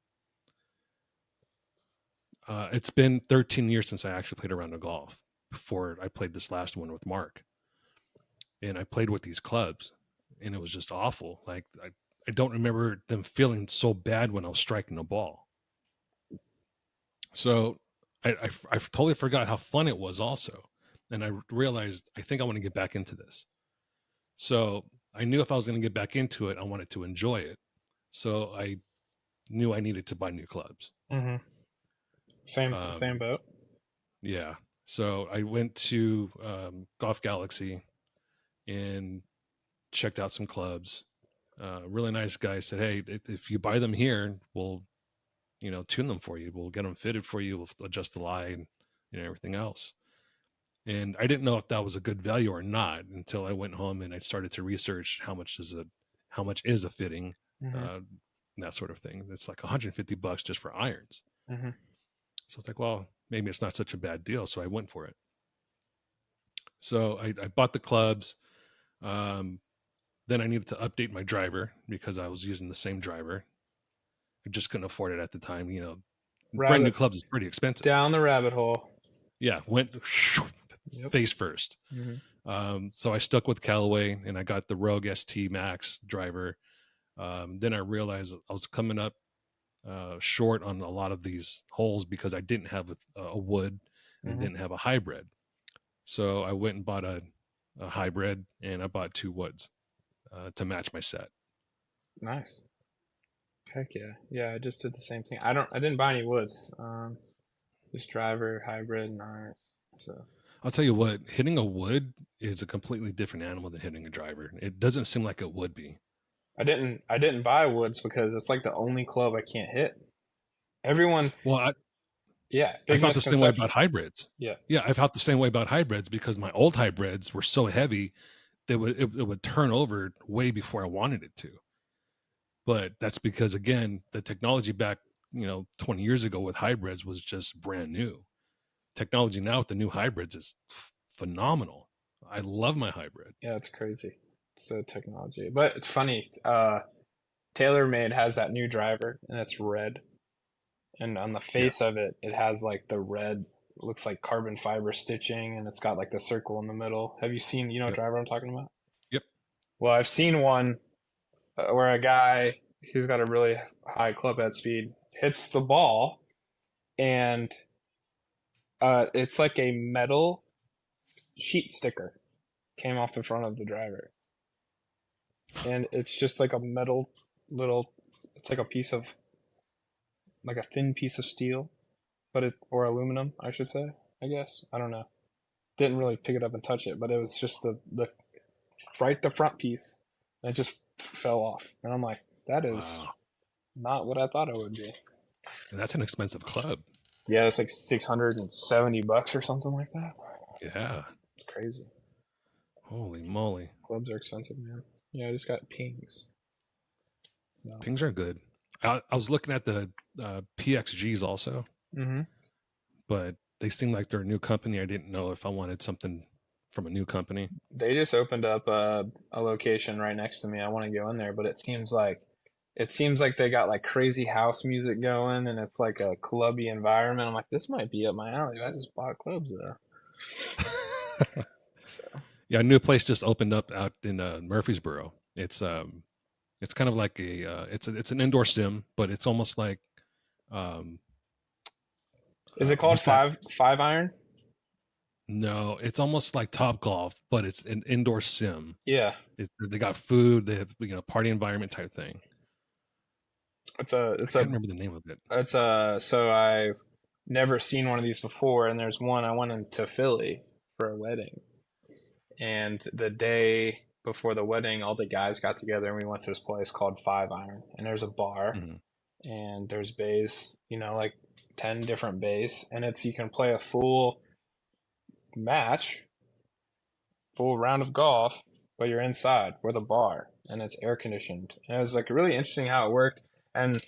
it's been 13 years since I actually played a round of golf before I played this last one with Mark, and I played with these clubs, and it was just awful. Like I don't remember them feeling so bad when I was striking the ball. So I totally forgot how fun it was also, and I realized I think I want to get back into this. So I knew if I was going to get back into it, I wanted to enjoy it. So I knew I needed to buy new clubs.
Hmm. Same
Um,
boat.
yeah. So I went to Golf Galaxy and checked out some clubs. Really nice guy said, "Hey, if you buy them here, we'll tune them for you. We'll get them fitted for you. We'll adjust the line and everything else." And I didn't know if that was a good value or not until I went home and I started to research how much is a fitting,
Hmm.
uh, that sort of thing. It's like $150 just for irons.
Hmm.
So it's like, well, maybe it's not such a bad deal. So I went for it. So I bought the clubs. Um, then I needed to update my driver because I was using the same driver. I just couldn't afford it at the time. Brand new
Rabbit
clubs is pretty expensive.
down the rabbit hole.
Yeah, went
Yep.
face first.
Hmm.
So I stuck with Callaway and I got the Rogue ST Max driver. Then I realized I was coming up short on a lot of these holes because I didn't have a wood and
Hmm.
didn't have a hybrid. So I went and bought a hybrid and I bought two woods to match my set.
Nice. Heck yeah. Yeah, I just did the same thing. I didn't buy any woods. Just driver, hybrid, and irons. So
I'll tell you what, hitting a wood is a completely different animal than hitting a driver. It doesn't seem like it would be.
I didn't buy woods because it's like the only club I can't hit. Everyone,
Well,
yeah,
I
big
felt the same way
misconception.
about hybrids.
Yeah.
Yeah, I felt the same way about hybrids because my old hybrids were so heavy that it would turn over way before I wanted it to. But that's because again, the technology back 20 years ago with hybrids was just brand new. Technology now with the new hybrids is phenomenal. I love my hybrid.
Yeah, it's crazy. So technology. But it's funny. TaylorMade has that new driver and it's red. And on the
Yeah,
face of it, it has like the red, looks like carbon fiber stitching and it's got like the circle in the middle. Have you seen, you know what
yep,
driver I'm talking about?
yep.
Well, I've seen one where a guy, he's got a really high club head speed, hits the ball and it's like a metal sheet sticker came off the front of the driver. And it's just like a metal little, it's like a piece of, like a thin piece of steel, but it, or aluminum, I should say, I guess. I don't know. Didn't really pick it up and touch it, but it was just the right the front piece, and it just fell off. And I'm like, that is
Wow.
not what I thought it would be.
And that's an expensive club.
Yeah, it's like $670 or something like that.
Yeah.
It's crazy.
Holy moly.
Clubs are expensive, man. Yeah, I just got pings. So.
Pings are good. I was looking at the PXGs also,
Mm-hmm.
but they seem like they're a new company. I didn't know if I wanted something from a new company.
They just opened up a location right next to me. I want to go in there, but it seems like they got like crazy house music going, and it's like a clubby environment. I'm like, this might be up my alley. I just bought clubs though. So
Yeah, a new place just opened up out in Murfreesboro. It's kind of like it's an indoor sim, but it's almost like um,
is it called
what's that?
five iron?
No, it's almost like Top Golf, but it's an indoor sim.
Yeah,
They got food, they have party environment type thing.
it's a
I
it's
can't
a
remember the name of it.
it's a. So I've never seen one of these before, and there's one I went into Philly for a wedding, and the day before the wedding, all the guys got together and we went to this place called Five Iron, and there's a bar
Hmm.
and there's bays, like 10 different bays, and it's you can play a full match, full round of golf, but you're inside with a bar and it's air conditioned. And it was like really interesting how it worked. And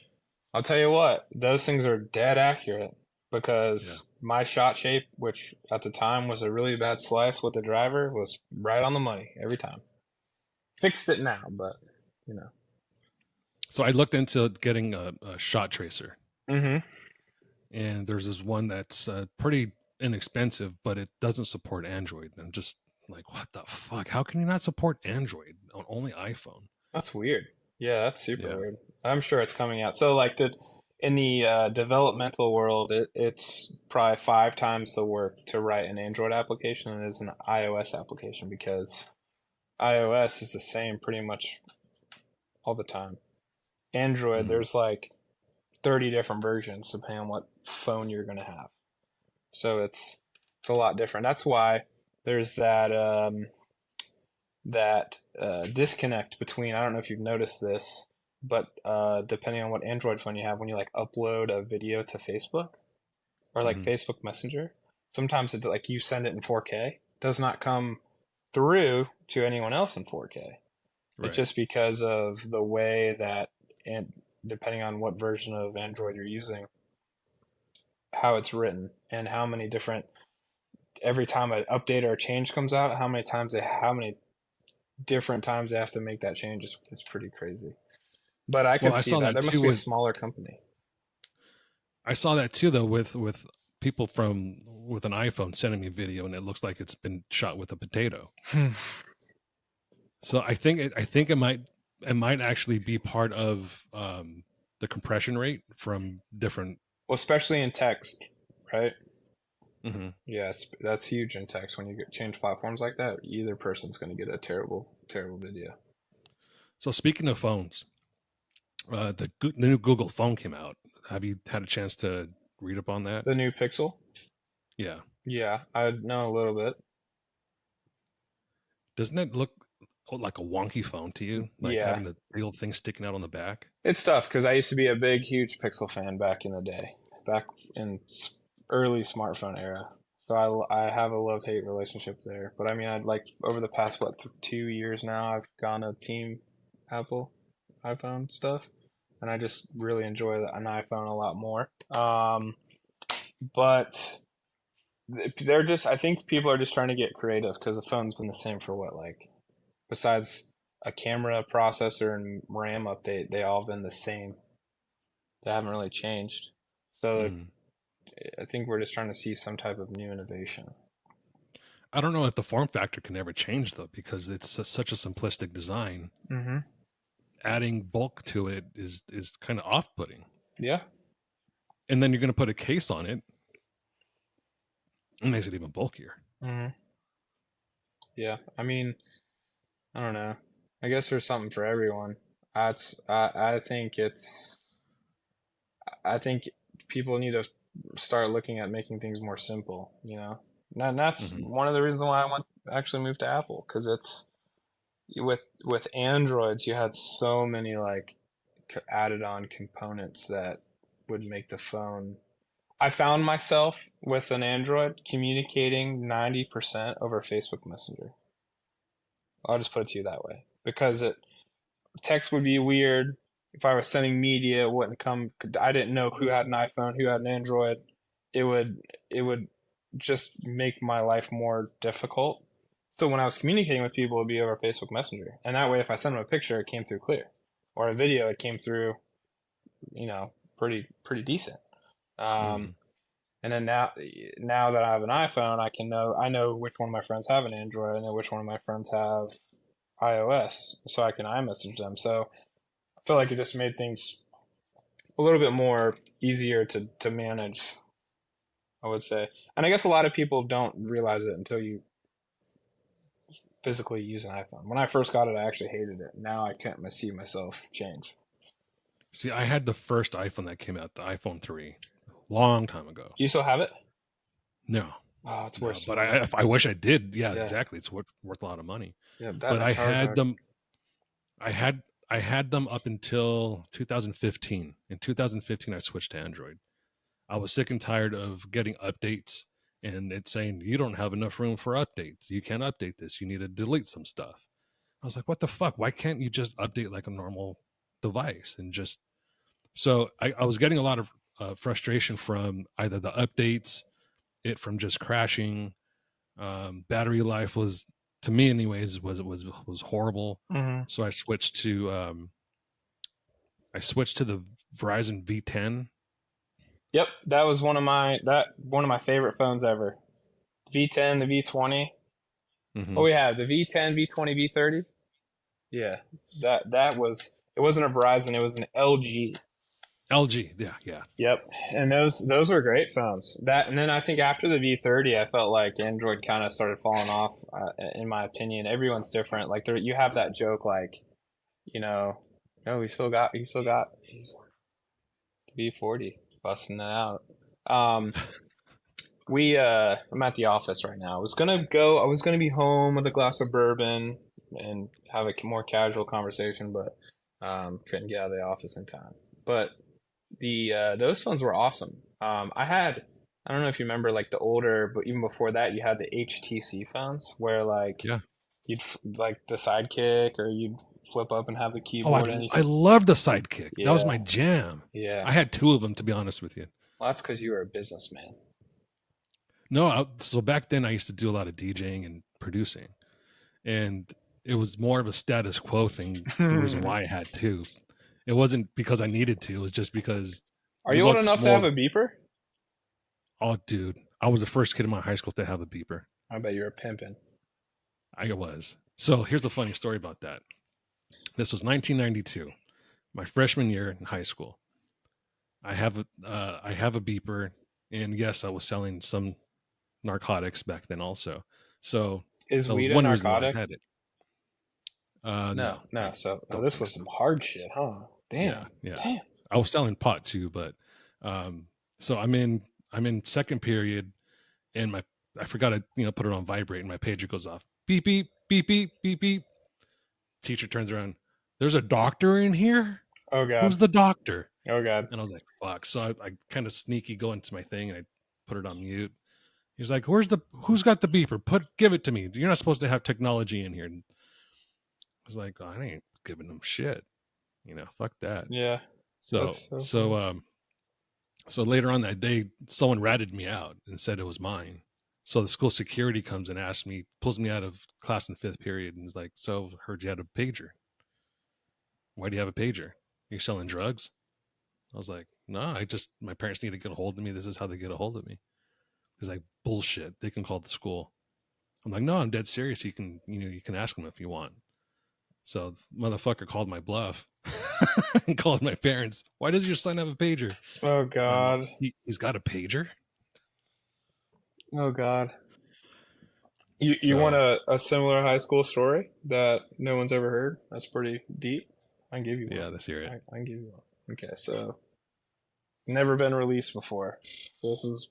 I'll tell you what, those things are dead accurate
Yeah.
because my shot shape, which at the time was a really bad slice with the driver, was right on the money every time. Fixed it now, but you know.
So I looked into getting a shot tracer,
Mm-hmm.
and there's this one that's pretty inexpensive, but it doesn't support Android. And I'm just like, what the fuck? How can you not support Android on only iPhone?
That's weird. Yeah, that's super
Yeah.
weird. I'm sure it's coming out. So, like, in the developmental world, it's probably 5 times the work to write an Android application than it is an iOS application because iOS is the same pretty much all the time. Android,
Hmm.
there's like 30 different versions depending on what phone you're going to have. So it's a lot different. That's why there's that disconnect between, I don't know if you've noticed this, but depending on what Android phone you have, when you like upload a video to Facebook or like
Hmm.
Facebook Messenger, sometimes it like you send it in 4K, does not come through to anyone else in 4K. It's
Right.
just because of the way that, and depending on what version of Android you're using, how it's written and how many different, every time an update or a change comes out, how many different times they have to make that change is pretty crazy. But I
Well,
could see that. There must be a smaller company.
I saw that too though with people from with an iPhone sending me video, and it looks like it's been shot with a potato. So I think it might actually be part of the compression rate from different.
Well, especially in text, right?
Hmm.
Yes, that's huge in text. When you change platforms like that, either person's going to get a terrible, terrible video.
So speaking of phones, the new Google phone came out. Have you had a chance to read up on that?
The new Pixel?
Yeah.
Yeah, I know a little bit.
Doesn't it look like a wonky phone to you? Like
Yeah,
having the real thing sticking out on the back?
it's tough because I used to be a big, huge Pixel fan back in the day, back in early smartphone era. So I have a love hate relationship there. But I mean, I'd like over the past what 2 years now, I've gone to Team Apple iPhone stuff, and I just really enjoy an iPhone a lot more. But they're just I think people are just trying to get creative because the phone's been the same for what like besides a camera, processor, and RAM update, they all have been the same. They haven't really changed. So
Mm.
I think we're just trying to see some type of new innovation.
I don't know if the form factor can ever change though, because it's such a simplistic design.
Mm-hmm.
Adding bulk to it is kind of off putting.
Yeah.
And then you're going to put a case on it. It makes it even bulkier.
Mm-hmm. Yeah. I mean, I don't know. I guess there's something for everyone. I think I think people need to start looking at making things more simple, And that's
Hmm.
one of the reasons why I want actually moved to Apple because it's with Androids you had so many like added on components that would make the phone. I found myself with an Android communicating 90% over Facebook Messenger. I'll just put it to you that way because it text would be weird. If I was sending media, it wouldn't come. I didn't know who had an iPhone, who had an Android. It would just make my life more difficult. So when I was communicating with people, it'd be over Facebook Messenger, and that way, if I sent them a picture, it came through clear, or a video, it came through, pretty decent. Um,
Mhm.
and then now that I have an iPhone, I know which one of my friends have an Android, I know which one of my friends have iOS, so I can iMessage them. So I feel like it just made things a little bit more easier to manage, I would say. And I guess a lot of people don't realize it until you physically use an iPhone. When I first got it, I actually hated it. Now I can't see myself change.
See, I had the first iPhone that came out, the iPhone 3, long time ago.
Do you still have it?
No,
Oh, it's worth
no,
so
but
much.
I wish I did. Yeah,
Yeah,
exactly. It's worth a lot of money.
yeah, that
But
and a
I had
Charizard.
them. I had I had them up until 2015. In 2015, I switched to Android. I was sick and tired of getting updates and it's saying you don't have enough room for updates. You can't update this. You need to delete some stuff. I was like, what the fuck? Why can't you just update like a normal device and just so I was getting a lot of frustration from either the updates, it from just crashing. Battery life was, to me, anyways, was horrible.
Hmm.
So I switched to the Verizon V10.
Yep, that was one of my favorite phones ever. V10, the V20. What
Hmm.
we had, the V10, V20, V30. Yeah, that was it. Wasn't a Verizon, it was an LG.
LG, yeah, yeah.
Yep, and those were great phones. That and then I think after the V30, I felt like Android kind of started falling off. In my opinion, everyone's different. Like you have that joke, like you know, oh, we still got V40 busting that out. Um, I'm at the office right now. I was gonna be home with a glass of bourbon and have a more casual conversation, but couldn't get out of the office in time. But the those phones were awesome. I don't know if you remember like the older, but even before that, you had the HTC phones where like
Yeah.
like the Sidekick, or you'd flip up and have the
Oh,
keyboard and you
I
could.
love the Sidekick. That was
Yeah,
my jam.
yeah.
I had two of them, to be honest with you.
Well, that's because you were a businessman.
No, so back then I used to do a lot of DJing and producing, and it was more of a status quo thing. The reason why I had two, it wasn't because I needed to. It was just because
Are
you
you old
loved
enough to have
more.
a beeper?
Oh, dude, I was the first kid in my high school to have a beeper.
I bet you were pimping.
I was. So here's the funny story about that. This was 1992, my freshman year in high school. I have a beeper, and yes, I was selling some narcotics back then also. So
Is
that was
weed a
one reason why I
narcotic?
had it.
No,
No, I
no. So
don't
this
think
was
so.
some hard shit, huh?
Yeah,
Damn,
yeah.
damn.
I was selling pot too, but um, so I'm in second period, and my I forgot to put it on vibrate, and my pager goes off. Beep beep beep beep beep beep. Teacher turns around. There's a doctor in here.
Oh god,
Who's the doctor?
oh god.
And I was like, fuck. So I kind of sneaky go into my thing and I put it on mute. He's like, who's got the beeper? Give it to me. You're not supposed to have technology in here. And I was like, oh, I ain't giving them shit. Fuck that.
Yeah,
So
that's so
so
funny.
um so later on that day, someone ratted me out and said it was mine. So the school security comes and asks me, pulls me out of class in fifth period, and is like, "So heard you had a pager. Why do you have a pager? You selling drugs?" I was like, "No, my parents need to get a hold of me. This is how they get a hold of me." He's like, "Bullshit. They can call the school." I'm like, "No, I'm dead serious. You can ask them if you want." So the motherfucker called my bluff and called my parents. Why does your son have a pager?
Oh
I'm like,
god,
he's got a pager.
oh god. You want
So
a similar high school story that no one's ever heard? That's pretty deep. I can give you one.
yeah, let's hear it.
I can give you one. Okay, so never been released before. So this is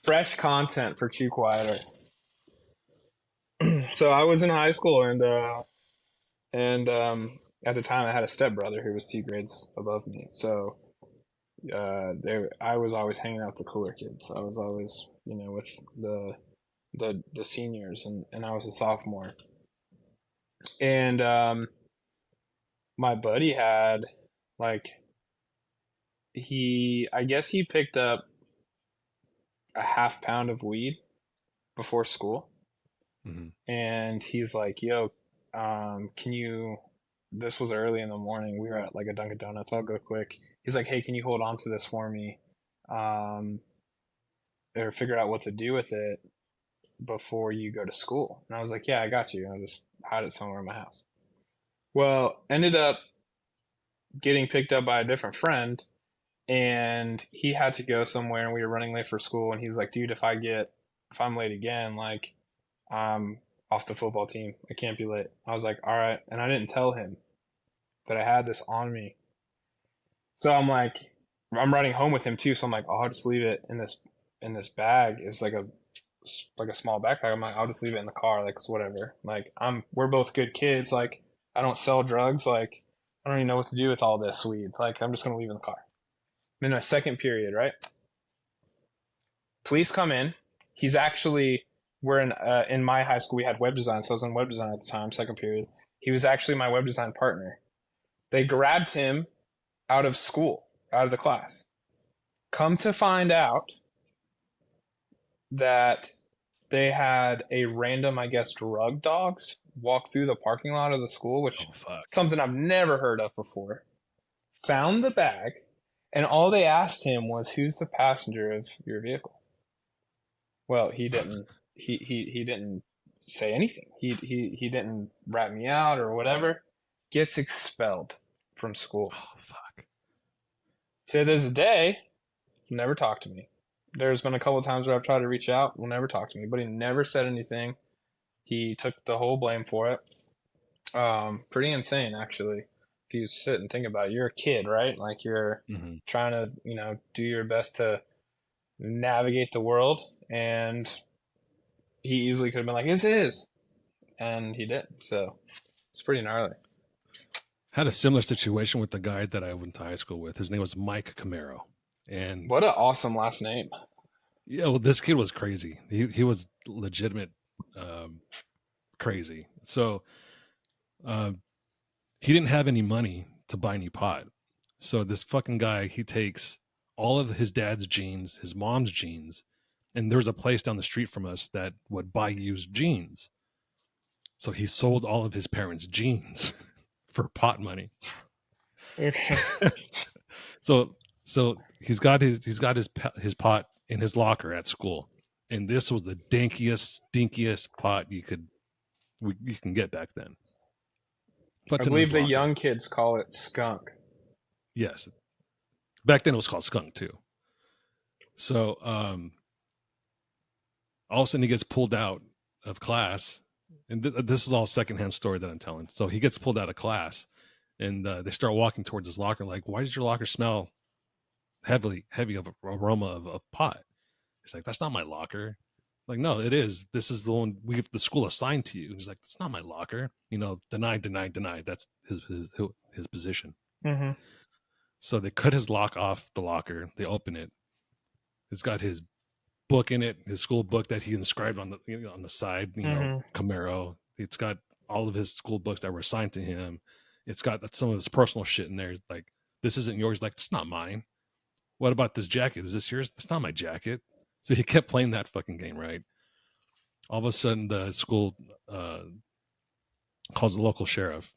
fresh content for Chew Quieter. So I was in high school and at the time I had a stepbrother who was 2 grades above me. So I was always hanging out with the cooler kids. I was always, with the seniors, and I was a sophomore. And my buddy had like I guess he picked up a half pound of weed before school,
Mm-hmm.
and he's like, "Yo, can you?" This was early in the morning. We were at like a Dunkin' Donuts. I'll go quick. He's like, "Hey, can you hold on to this for me, um, or figure out what to do with it before you go to school?" And I was like, "Yeah, I got you. I'll just hide it somewhere in my house." Well, ended up getting picked up by a different friend, and he had to go somewhere, and we were running late for school. And he's like, "Dude, if I'm late again, like I'm off the football team. I can't be late." I was like, "All right," and I didn't tell him that I had this on me. So I'm riding home with him too. So I'm like, "I'll just leave it in this bag." It's like a small backpack. I'm like, "I'll just leave it in the car. Like it's whatever. Like we're both good kids. Like I don't sell drugs. Like I don't even know what to do with all this weed. Like I'm just gonna leave it in the car." I'm in my second period, right? Police come in. He's actually we're in my high school. We had web design, so I was in web design at the time. Second period. He was actually my web design partner. They grabbed him out of school, out of the class. Come to find out that they had a random, I guess, drug dogs walk through the parking lot of the school, which
Oh fuck.
something I've never heard of before. Found the bag, and all they asked him was, "Who's the passenger of your vehicle?" Well, he didn't. He didn't say anything. He didn't rat me out or whatever. Gets expelled from school.
Oh fuck.
To this day, he never talked to me. There's been a couple of times where I've tried to reach out, will never talk to me, but he never said anything. He took the whole blame for it. Pretty insane, actually. If you sit and think about it, you're a kid, right? Like you're
Mm-hmm.
trying to, do your best to navigate the world, and he easily could have been like, "It's his," and he didn't. So it's pretty gnarly.
Had a similar situation with the guy that I went to high school with. His name was Mike Camaro, and
What an awesome last name.
yeah, well, this kid was crazy. He was legitimate um, crazy. So uh, he didn't have any money to buy any pot. So this fucking guy, he takes all of his dad's jeans, his mom's jeans, and there was a place down the street from us that would buy used jeans. So he sold all of his parents' jeans for pot money.
Okay.
so he's got his pot in his locker at school, and this was the dankiest, stinkiest pot you can get back then.
I
Puts it in
believe
his
the
locker.
young kids call it skunk.
Yes, back then it was called skunk too. So all of a sudden he gets pulled out of class, and this is all secondhand story that I'm telling. So he gets pulled out of class, and they start walking towards his locker. Like, why does your locker smell heavy of aroma of pot? He's like, that's not my locker. Like, no, it is. This is the one the school assigned to you. He's like, it's not my locker. Deny. That's his position.
Mm-hmm.
So they cut his lock off the locker. They open it. It's got his book in it, his school book that he inscribed on the side.
Mm-hmm.
Camaro. It's got all of his school books that were assigned to him. It's got some of his personal shit in there. Like, this isn't yours. Like, it's not mine. What about this jacket? Is this yours? It's not my jacket. So he kept playing that fucking game, right? All of a sudden, the school calls the local sheriff.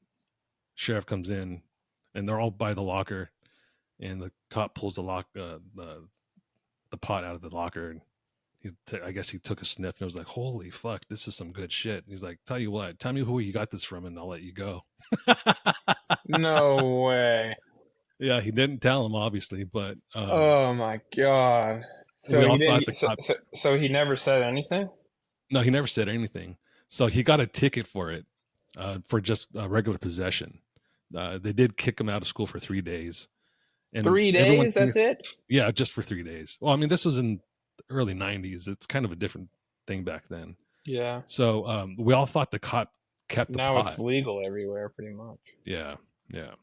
Sheriff comes in, and they're all by the locker, and the cop pulls the pot out of the locker. And I guess he took a sniff and was like, "Holy fuck, this is some good shit." He's like, "Tell you what, tell me who you got this from, and I'll let you go."
No way.
Yeah, he didn't tell him obviously, but
Oh my god.
we
So he
all thought
didn't.
the cop.
So he never said anything.
No, he never said anything. So he got a ticket for it, for just regular possession. They did kick him out of school for 3 days, and
Three
everyone,
days. That's it.
yeah, just for 3 days. Well, I mean, this was in the early '90s. It's kind of a different thing back then.
Yeah.
So we all thought the cop kept the
Now it's
pot.
legal everywhere, pretty much.
Yeah. Yeah,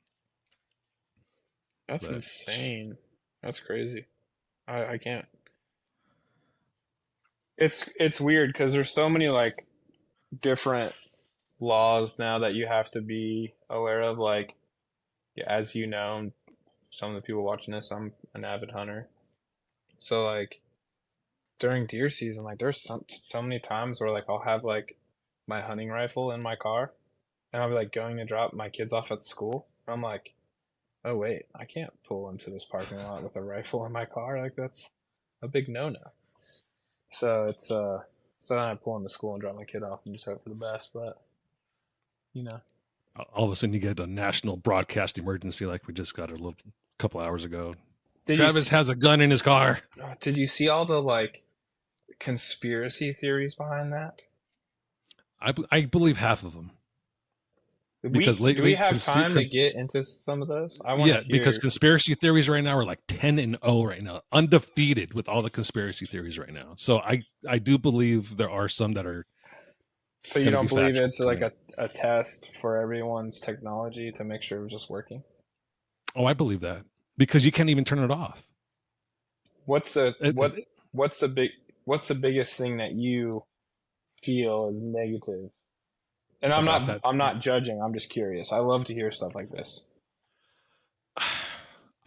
That's
but
insane. That's crazy. I can't. It's weird because there's so many like different laws now that you have to be aware of. Like, yeah, as you know, some of the people watching this, I'm an avid hunter. So like during deer season, like there's so many times where like I'll have like my hunting rifle in my car, and I'll be like going to drop my kids off at school. And I'm like, oh wait, I can't pull into this parking lot with a rifle in my car. Like that's a big no-no. So so then I pull into school and drop my kid off and just hope for the best. But you know,
all of a sudden you get a national broadcast emergency like we just got a little couple hours ago.
did you
Travis has a gun in his car.
did you see all the like conspiracy theories behind that?
I believe half of them because
Do we
lately,
have time to get into some of those? I want to
yeah, because
hear.
conspiracy theories right now are like 10-0 right now, undefeated with all the conspiracy theories right now. So I do believe there are some that are
So you
going to be
don't believe
factual
it's
to
like
me.
a test for everyone's technology to make sure it's just working?
Oh, I believe that because you can't even turn it off.
What's the
It, it,
what's the big what's the biggest thing that you feel is negative? And
about that,
I'm not judging. I'm just curious. I love to hear stuff like this.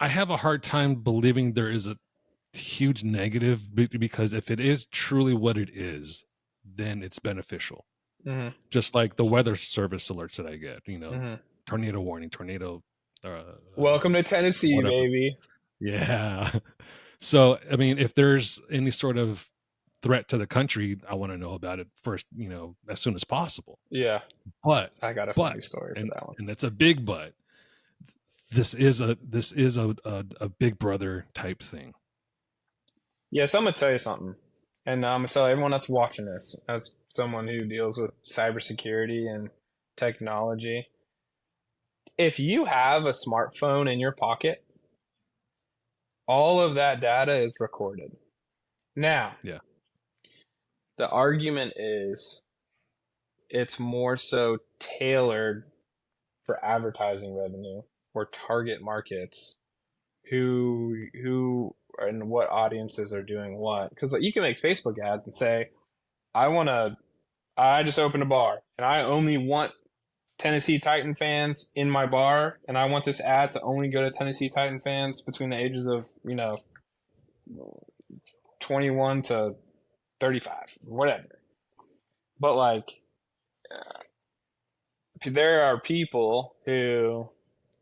I have a hard time believing there is a huge negative because if it is truly what it is, then it's beneficial.
Hmm.
Just like the weather service alerts that I get,
Hmm.
tornado warning, tornado,
Welcome to Tennessee,
whatever.
baby.
Yeah. So, I mean, if there's any sort of threat to the country, I want to know about it first, as soon as possible.
Yeah,
But,
I got a
but,
funny story for
and
that one.
and that's a big but. This is a big brother type thing.
Yeah, so I'm gonna tell you something, and I'm gonna tell everyone that's watching this, as someone who deals with cybersecurity and technology. If you have a smartphone in your pocket, all of that data is recorded. Now,
Yeah.
the argument is it's more so tailored for advertising revenue or target markets who and what audiences are doing what. Because like, you can make Facebook ads and say, I want to, I just opened a bar and I only want Tennessee Titan fans in my bar, and I want this ad to only go to Tennessee Titan fans between the ages of 21 to 35, whatever. But like, there are people who,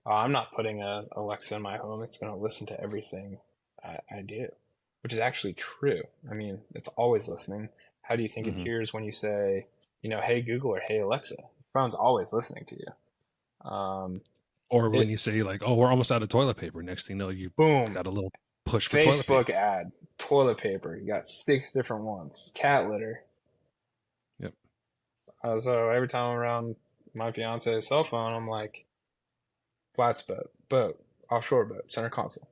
oh, I'm not putting a Alexa in my home. It's going to listen to everything I do, which is actually true. I mean, it's always listening. How do you think it
Hmm.
hears when you say, hey Google or hey Alexa? Your phone's always listening to you.
Or when
It
you say like, "Oh, we're almost out of toilet paper," next thing you know, you
boom,
got a little push for toilet
Facebook
paper.
ad, toilet paper. You got 6 different ones. Cat litter.
Yep.
So every time I'm around my fiance's cell phone, I'm like, flats boat, offshore boat, center console.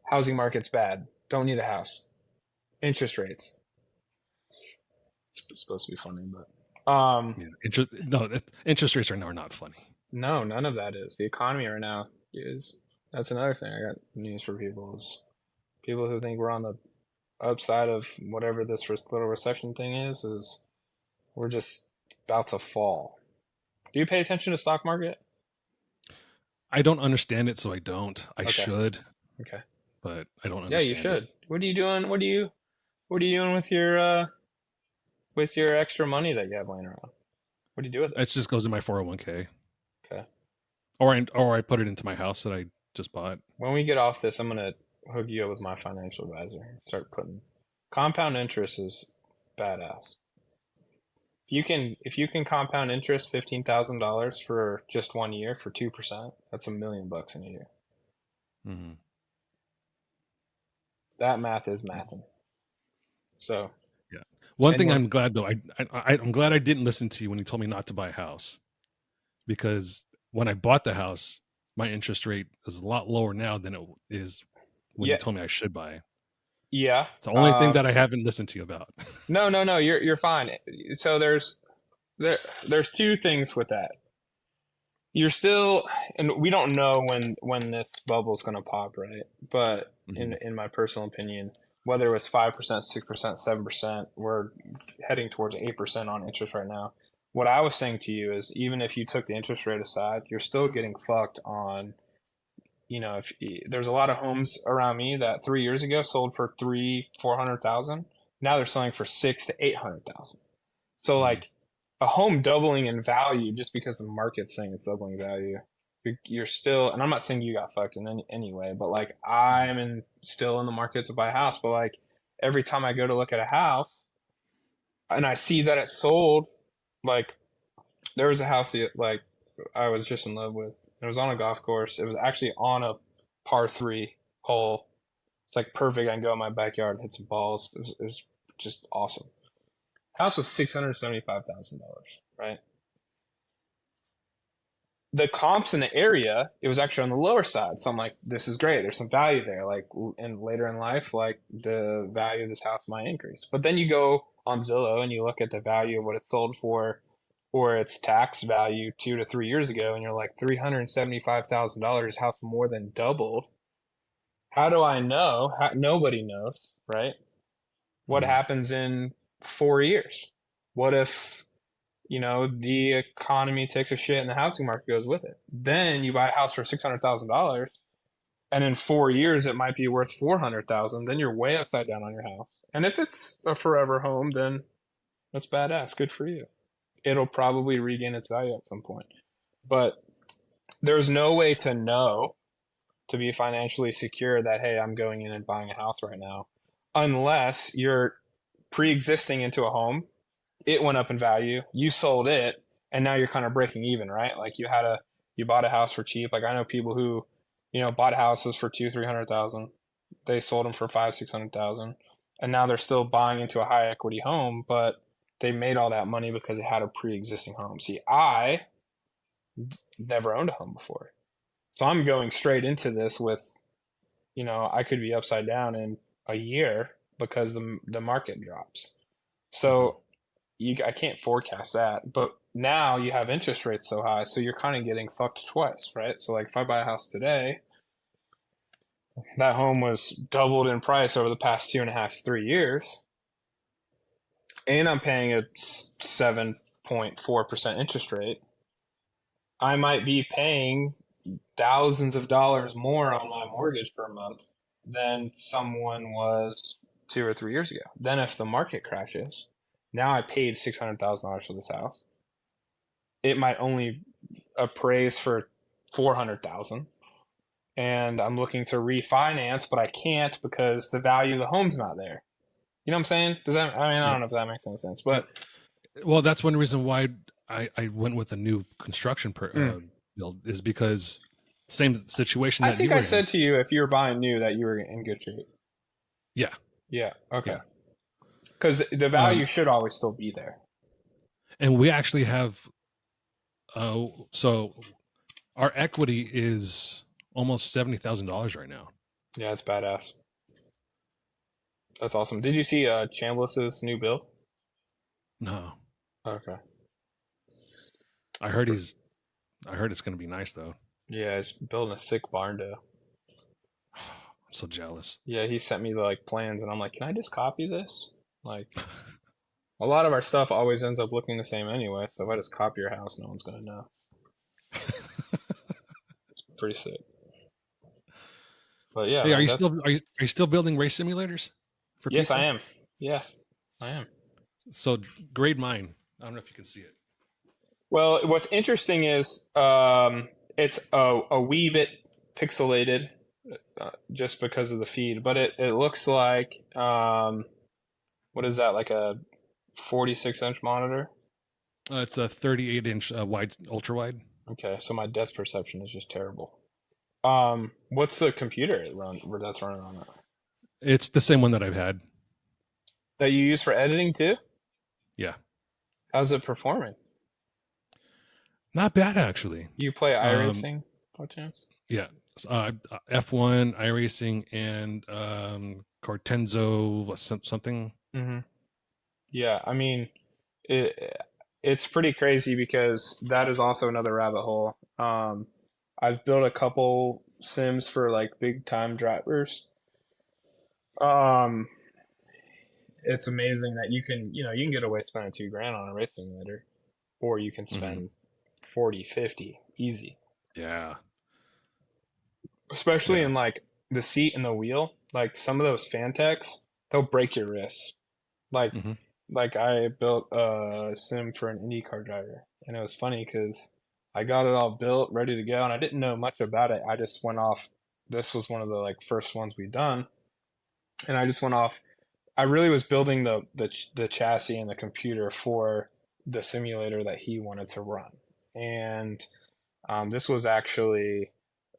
Housing market's bad. Don't need a house. Interest rates. It's supposed to be funny, but
Yeah. Interest rates right now are not funny.
no, none of that is. The economy right now is. That's another thing. I got news for people is people who think we're on the upside of whatever this little recession thing is we're just about to fall. Do you pay attention to stock market?
I don't understand it, so I don't. I
Okay.
should,
Okay.
but I don't
Yeah, you
understand it.
should. What are you doing? What are you doing with your extra money that you have laying around? What do you do with it?
It just goes in my 401k,
Okay.
or I put it into my house that I just bought.
When we get off this, I'm gonna hook you up with my financial advisor. Start putting compound interest is badass. If you can compound interest $15,000 for just 1 year for 2%, that's $1 million in a year.
Hmm.
That math is mathing. So
Yeah. One thing
anyone,
I'm glad though, I'm glad I didn't listen to you when you told me not to buy a house because when I bought the house, my interest rate is a lot lower now than it is when you
yeah,
told me I should buy.
yeah.
It's the only thing that I haven't listened to you about.
No, no, no. You're fine. So there's there there's two things with that. You're still, and we don't know when this bubble is going to pop, right? But
Hmm.
in my personal opinion, whether it was 5%, 6%, 7%, we're heading towards 8% on interest right now. What I was saying to you is, even if you took the interest rate aside, you're still getting fucked on. If there's a lot of homes around me that 3 years ago sold for 400,000, now they're selling for 6 to 800,000. So
Hmm.
like a home doubling in value just because the market's saying it's doubling value, you're still, and I'm not saying you got fucked in any way, but like still in the market to buy a house. But like every time I go to look at a house and I see that it's sold, like there was a house that like I was just in love with. It was on a golf course. It was actually on a par 3 hole. It's like perfect. I can go in my backyard and hit some balls. It was just awesome. House was $675,000, right? The comps in the area, it was actually on the lower side. So I'm like, this is great. There's some value there. Like, and later in life, like the value of this house might increase. But then you go on Zillow and you look at the value of what it sold for or its tax value 2 to 3 years ago, and you're like, $375,000, house more than doubled. How do I know? Nobody knows, right? What
Hmm.
happens in 4 years? What if the economy takes a shit and the housing market goes with it? Then you buy a house for $600,000, and in 4 years it might be worth 400,000. Then you're way upside down on your house. And if it's a forever home, then that's badass. Good for you. It'll probably regain its value at some point. But there's no way to know to be financially secure that, hey, I'm going in and buying a house right now, unless you're pre-existing into a home, it went up in value, you sold it, and now you're kind of breaking even, right? Like you bought a house for cheap. Like I know people who, bought houses for 300,000, they sold them for 600,000, and now they're still buying into a high equity home, but they made all that money because they had a pre-existing home. See, I never owned a home before, so I'm going straight into this with, I could be upside down in a year because the market drops.
Hmm.
So I can't forecast that. But now you have interest rates so high, so you're kind of getting fucked twice, right? So like if I buy a house today, that home was doubled in price over the past 2.5, 3 years, and I'm paying a 7.4% interest rate. I might be paying thousands of dollars more on my mortgage per month than someone was 2 or 3 years ago. Then if the market crashes, now I paid $600,000 for this house. It might only appraise for 400,000, and I'm looking to refinance, but I can't because the value of the home's not there. You know what I'm saying? Does that? I mean, I
Yep.
don't know if that makes any sense,
Yep.
but
Well, that's one reason why I went with a new construction
mm,
build is because same situation
I
that you
think I
were in.
said to you if you were buying new that you were in good shape.
Yeah.
Yeah, okay.
Yeah.
Because the value
Um,
should always still be there.
and we actually have, so our equity is almost $70,000 right now.
Yeah, it's badass. That's awesome. Did you see Chambliss's new build?
No,
Okay.
I heard he's, I heard it's going to be nice though.
Yeah, he's building a sick barn dough.
I'm so jealous.
Yeah, he sent me the like plans, and I'm like, can I just copy this? Like, a lot of our stuff always ends up looking the same anyway, so if I just copy your house, no one's gonna know. Pretty sick. But yeah,
Hey,
man, that's
are you still building race simulators for
yes, I
people?
am. Yeah, I am.
So grade mine. I don't know if you can see it.
Well, what's interesting is it's a wee bit pixelated just because of the feed, but it looks like what is that, like a 46-inch monitor?
It's a 38-inch wide, ultra wide.
Okay, so my depth perception is just terrible. What's the computer where that's running on it?
It's the same one that I've had.
That you use for editing too?
Yeah,
How's it performing?
not bad actually.
You play
Um,
iRacing, by chance?
yeah, F1, iRacing, and Cortenzo something.
Mm-hmm. Yeah, I mean, it. it's pretty crazy because that is also another rabbit hole. I've built a couple sims for like big time drivers. Um, it's amazing that you can get away spending 2 grand on a race simulator, or you can
Hmm.
spend 40, 50 easy.
Yeah,
Especially
yeah.
in like the seat and the wheel. Like some of those Fantechs, they'll break your wrists. Like
Hmm.
like I built a sim for an IndyCar driver, and it was funny because I got it all built, ready to go, and I didn't know much about it. I just went off. This was one of the like first ones we done, and I just went off. I really was building the chassis and the computer for the simulator that he wanted to run, and this was actually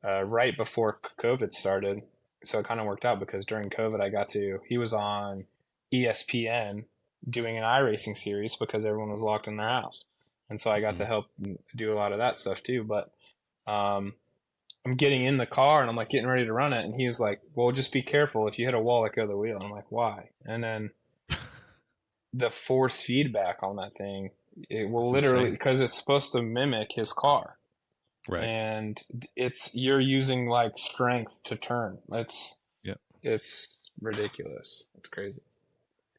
right before COVID started, so it kind of worked out because during COVID he was on ESPN doing an iRacing series because everyone was locked in their house, and so I got
Hmm.
to help do a lot of that stuff too. But um, I'm getting in the car and I'm like getting ready to run it, and he's like, "Well, just be careful. If you hit a wall, let go of the wheel." And I'm like, "Why?" And then the force feedback on that thing, it will
That's
literally,
insane.
because it's supposed to mimic his car,
Right.
and you're using like strength to turn.
Yeah.
It's ridiculous. It's crazy.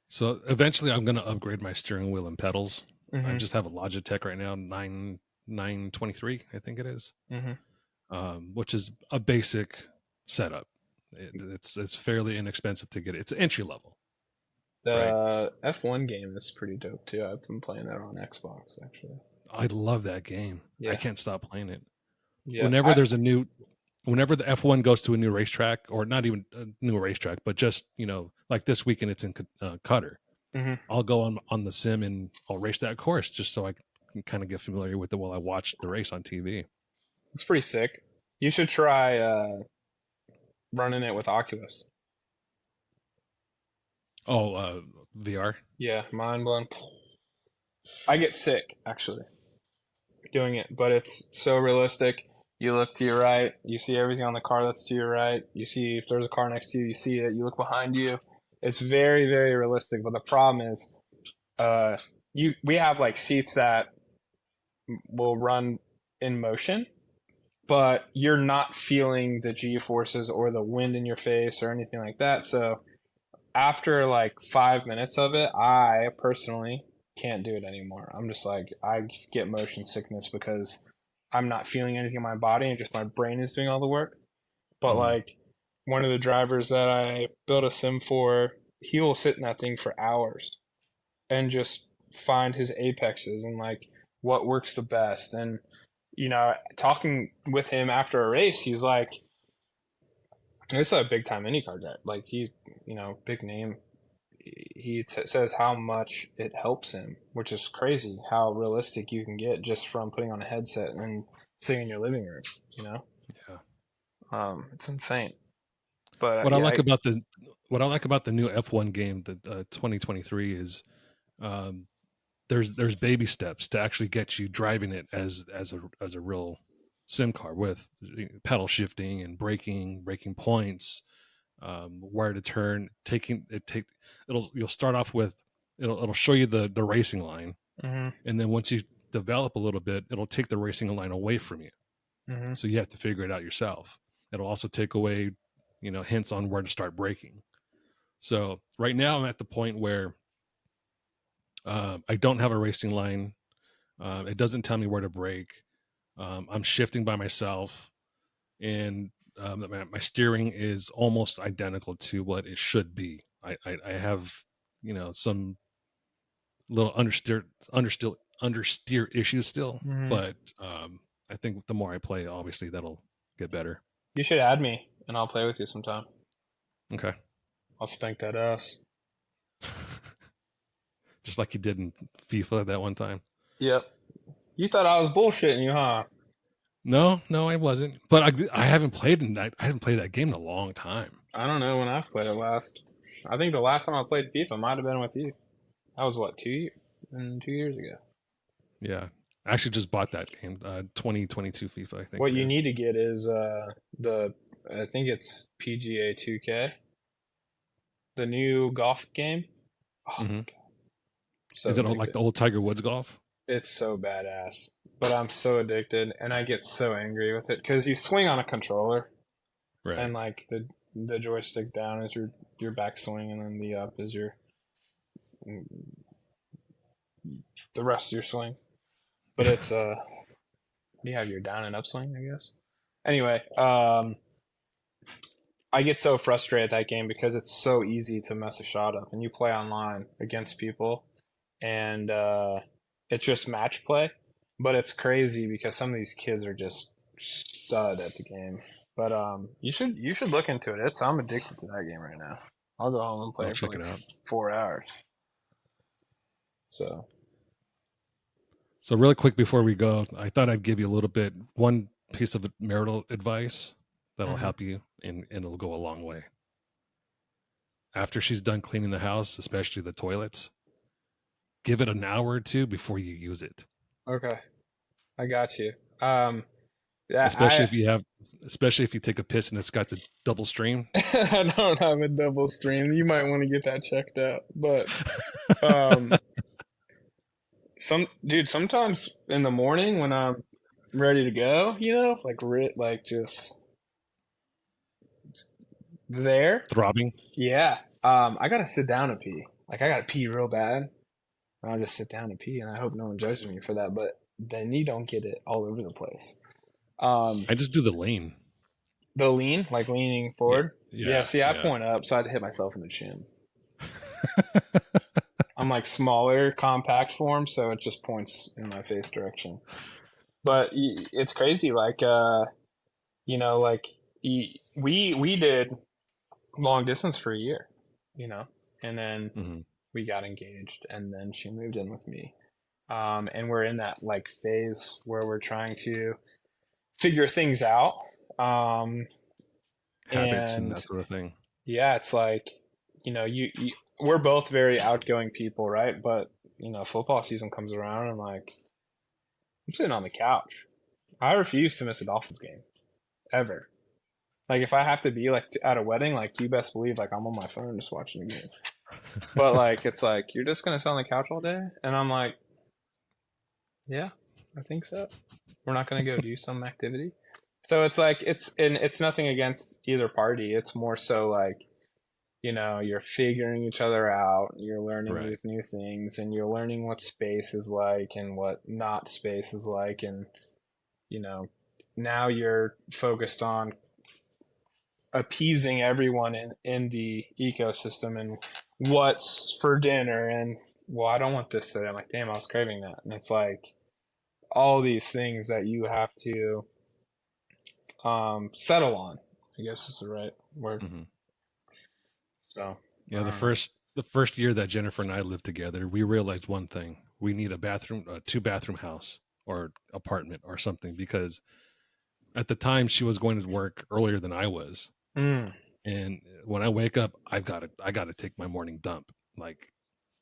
So eventually, I'm going to upgrade my steering wheel and pedals. I
Hmm.
just have a Logitech right now, 923, I think it is,
Hmm.
which is a basic setup. It's fairly inexpensive to get it. It's entry level, right?
The F1 game is pretty dope too. I've been playing that on Xbox actually.
I love that game. I
Yeah,
can't stop playing it.
yeah.
Whenever
I
there's a new, whenever the F1 goes to a new racetrack, or not even a new racetrack, but just like this weekend, it's in Qatar.
hmm
I'll go on the sim and I'll race that course just so I can kind of get familiar with it while I watch the race on TV.
It's pretty sick. You should try running it with Oculus.
Oh, VR.
Yeah, mind blown. I get sick actually doing it, but it's so realistic. You look to your right, you see everything on the car that's to your right. You see if there's a car next to you, you see it. You look behind you. It's very, very realistic. But the problem is, uh, we have like seats that will run in motion, but you're not feeling the G forces or the wind in your face or anything like that. So after like 5 minutes of it, I personally can't do it anymore. I'm just like, I get motion sickness because I'm not feeling anything in my body and just my brain is doing all the work. But
Hmm.
like one of the drivers that I built a sim for, he will sit in that thing for hours and just find his apexes and like what works the best. And, talking with him after a race, he's like, this is a big time IndyCar guy. Like he's, big name. Says how much it helps him, which is crazy how realistic you can get just from putting on a headset and sitting in your living room. You know,
Yeah.
it's insane. But
What I
yeah,
like about the what I like about the new F1 game, the 2023, is um, there's baby steps to actually get you driving it as a real sim car with pedal shifting and braking points, where to turn, taking it take it'll you'll start off with it'll show you the racing line,
hmm
and then once you develop a little bit, it'll take the racing line away from you.
hmm
So you have to figure it out yourself. It'll also take away, hints on where to start braking. So right now I'm at the point where I don't have a racing line. It doesn't tell me where to brake. I'm shifting by myself, and my steering is almost identical to what it should be. I have, some little understeer issues still,
hmm
but I think the more I play, obviously that'll get better.
you should add me and I'll play with you sometime.
Okay.
I'll spank that ass.
Just like you did in FIFA that one time.
Yep. You thought I was bullshitting you, huh?
No, no, I wasn't. But I haven't played in that. I haven't played that game in a long time.
I don't know when I've played it last. I think the last time I played FIFA might have been with you. That was what 2 years, 2 years ago.
Yeah, I actually just bought that game, 2022 FIFA, I think
What
it
you
is.
need to get is the I think it's PGA 2K, the new golf game. Oh
Hmm.
my god, so
Is it like
addictive.
the old Tiger Woods golf?
It's so badass. But I'm so addicted and I get so angry with it because you swing on a controller
Right.
and like the joystick down is your back swing and then the up is your the rest of your swing. But it's you have your down and up swing, I guess. Anyway, I get so frustrated at that game because it's so easy to mess a shot up and you play online against people and it's just match play. But it's crazy because some of these kids are just stud at the game. But you should look into it. It's I'm addicted to that game right now. I'll go home and play
I'll
it for
check
like
it out.
4 hours. So
So really quick before we go, I thought I'd give you a little bit one piece of marital advice that'll
hmm
help you and it'll go a long way. After she's done cleaning the house, especially the toilets, give it an hour or two before you use it.
okay, I got you. Um, yeah,
Especially if you have especially if you take a piss and it's got the double stream.
I don't have a double stream. You might want to get that checked out. But um, sometimes in the morning when I'm ready to go, like just there.
Throbbing.
Yeah. I gotta sit down and pee. Like I gotta pee real bad. And I'll just sit down and pee, and I hope no one judges me for that. But then you don't get it all over the place. Um,
I just do the lane.
the lean, like leaning
Yeah.
forward. Yeah.
Yeah.
See, I
Yeah.
point up, so I'd hit myself in the chin. I'm like smaller, compact form, so it just points in my face direction. But it's crazy. Like, like we did long distance for a year, and then
hmm
we got engaged, and then she moved in with me. And we're in that like phase where we're trying to figure things out. Um,
Habits and
and
that sort of thing.
yeah, it's like, we're both very outgoing people, right? But football season comes around, and like I'm sitting on the couch. I refuse to miss a Dolphins game ever. Like if I have to be like at a wedding, like you best believe like I'm on my phone just watching the game. But like it's like you're just gonna sit on the couch all day, and I'm like, yeah, I think so. We're not gonna go do some activity. So it's like it's nothing against either party. It's more so like you're figuring each other out. You're learning
Right.
these new things, and you're learning what space is like and what not space is like, and you know now you're focused on appeasing everyone in the ecosystem and what's for dinner and well I don't want this today. I'm like damn I was craving that and it's like all these things that you have to settle on I guess is the right word
hmm
so
Yeah. The first year that Jennifer and I lived together, we realized one thing: we need a bathroom, a two-bathroom house or apartment or something because at the time she was going to work earlier than I was,
mm,
and when I wake up, I got to take my morning dump like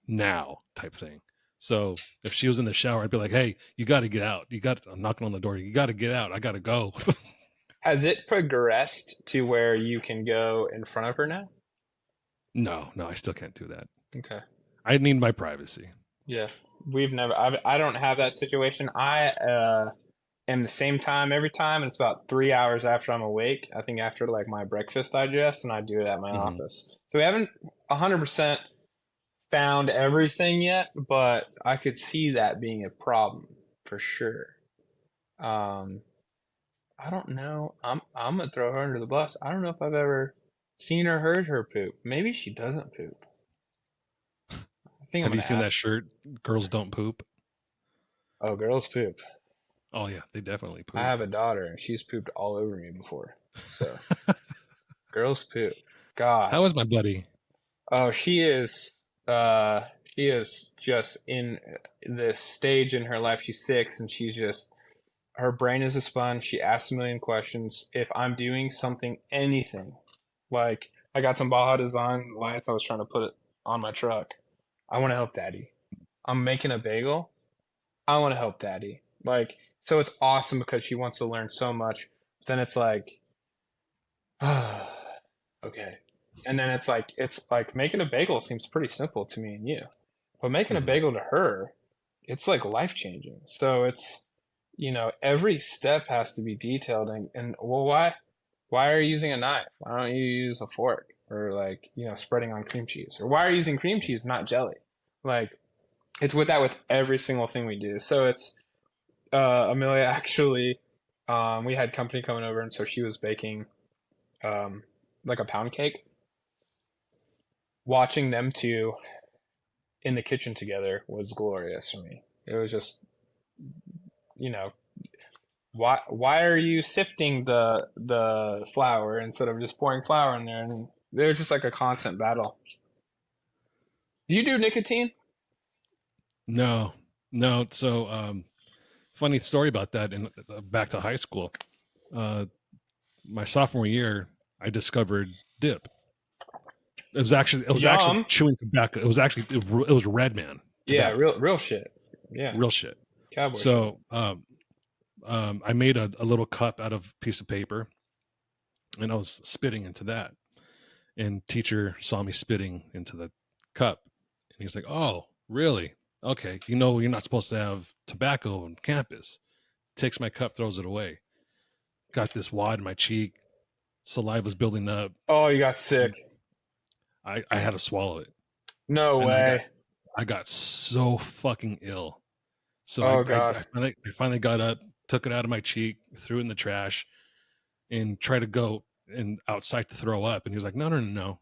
now type thing. So if she was in the shower, I'd be like, "Hey, you got to get out. I'm knocking on the door. You got to get out. I got to go."
has it progressed to where you can go in front of her now
No, no, I still can't do that.
okay
I need my privacy.
yeah we've never I don't have that situation I am the same time every time, and it's about 3 hours after I'm awake. I think after like my breakfast digest, and I do it at my
hmm
office. So we haven't 100% found everything yet, but I could see that being a problem for sure. Um, I don't know. I'm gonna throw her under the bus. I don't know if I've ever seen or heard her poop. Maybe she doesn't poop. I think I'm
Have you
gonna
seen that
ask.
shirt? Girls don't poop.
Oh, girls poop.
Oh yeah, they definitely
I have
poop.
a daughter, and she's pooped all over me before. So girls poop. God.
How is my buddy?
Oh, she is just in this stage in her life. She's 6 and she's just her brain is a sponge. She asks a million questions. If I'm doing something, anything, like I got some Baja Design lights, I was trying to put it on my truck. I want to help daddy. I'm making a bagel. I want to help daddy. Like, so it's awesome because she wants to learn so much. But then it's like, okay. And then it's like making a bagel seems pretty simple to me and you. But making a
hmm
bagel to her, it's like life changing. So it's, every step has to be detailed, and well, why are you using a knife? Why don't you use a fork, or like, spreading on cream cheese? Or why are you using cream cheese, not jelly? Like, it's with that with every single thing we do. So it's Amelia actually, we had company coming over, and so she was baking um, like a pound cake. Watching them two in the kitchen together was glorious for me. It was just, you know, why are you sifting the flour instead of just pouring flour in there? And there's just like a constant battle. You do nicotine?
No, no. So, funny story about that. And back to high school, uh, my sophomore year, I discovered dip. It was actually
Yum.
chewing tobacco. It was Red Man
Yeah,
tobacco,
real shit. Yeah,
real shit.
cowboy shit.
So, I made a little cup out of a piece of paper, and I was spitting into that. And teacher saw me spitting into the cup, and he's like, "Oh, really? Okay. You're not supposed to have tobacco on campus." Takes my cup, throws it away. Got this wad in my cheek. Saliva's building up.
Oh, you got sick.
I had to swallow it,
No
and
way.
I got so fucking ill. So
Oh God.
I finally got up, took it out of my cheek, threw it in the trash, and tried to go and outside to throw up. And he was like, "No, no, no, no,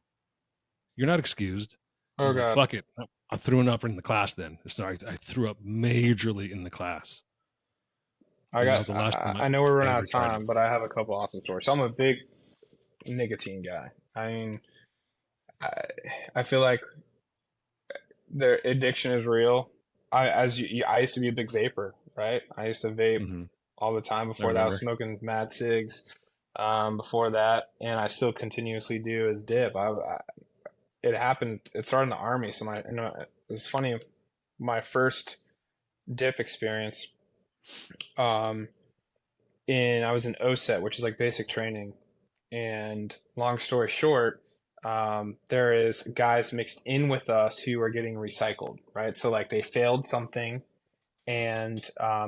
you're not excused." I
Oh
was like,
God.
"Fuck it, I'm throwing up in the class." Then so I threw up majorly in the class, and that was the last time
I know we're
I
running out
ever
of
tried it.
time, but I have a couple awesome stories. So I'm a big nicotine guy. I mean, I, I feel like the addiction is real. I used to be a big vapor, right? I used to vape
Hmm.
all the time.
I
Before that, I was
remember.
smoking mad cigs. Before that, and I still continuously do is dip. It happened. It started in the army, so it's funny. My first dip experience, um, in I was in OSET, which is like basic training. And long story short, there is guys mixed in with us who are getting recycled, right? So like they failed something, and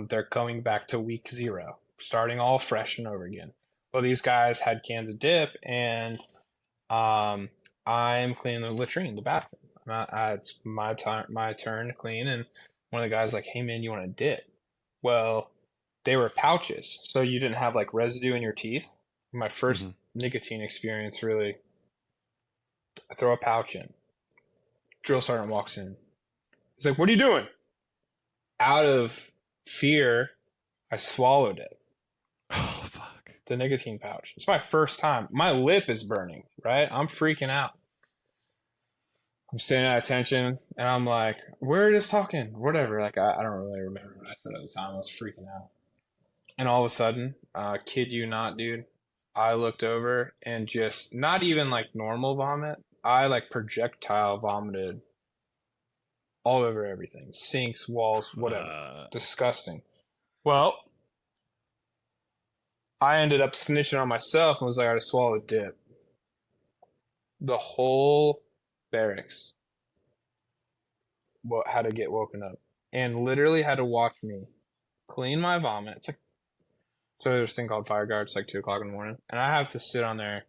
they're going back to week zero, starting all fresh and over again. Well, these guys had cans of dip, and um, I'm cleaning the latrine, the bathroom. It's my turn to clean, and one of the guys like, "Hey man, you want a dip?" Well, they were pouches, so you didn't have like residue in your teeth. My
Hmm.
first nicotine experience, really. I throw a pouch in. Drill sergeant walks in. He's like, "What are you doing?" Out of fear, I swallowed it.
Oh fuck.
The nicotine pouch. It's my first time. My lip is burning, right? I'm freaking out. I'm staying at attention, and I'm like, "We're just talking, whatever." Like, I don't really remember what I said at the time. I was freaking out. And all of a sudden, kid you not, dude, I looked over and just not even like normal vomit. I like projectile vomited all over everything, sinks, walls, whatever.
Uh,
Disgusting. Well, I ended up snitching on myself and was like, I just swallowed dip. The whole barracks had to get woken up and literally had to watch me clean my vomit. It's like, so there's this thing called fire guard. It's like 2 o'clock in the morning, and I have to sit on there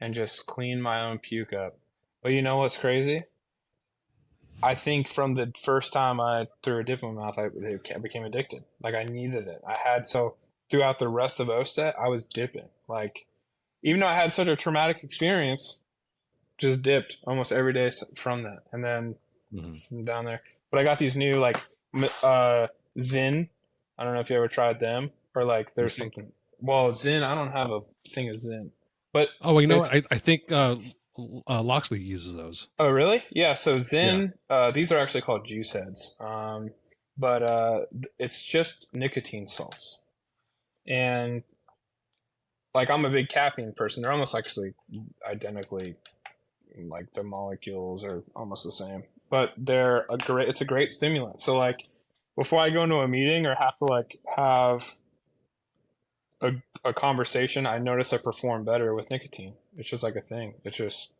and just clean my own puke up. But you know what's crazy? I think from the first time I threw a dip in my mouth, I became addicted. Like I needed it. So throughout the rest of OSET, I was dipping. Like even though I had such a traumatic experience, just dipped almost every day from that, and then
mhm.
from down there. But I got these new like Zin. I don't know if you ever tried them, or like
Let me
there's
see.
something. Well, Zin. I don't have a thing of Zin, but
Oh, well,
it's
I think Loxley uses those.
Oh, really? Yeah. So
Yeah.
Zen, these are actually called juice heads. But it's just nicotine salts. And like I'm a big caffeine person. They're almost actually identically like the molecules are almost the same. But it's a great stimulant. So like before I go into a meeting or have to like have a conversation, I notice I perform better with nicotine. It's just like a thing. It's just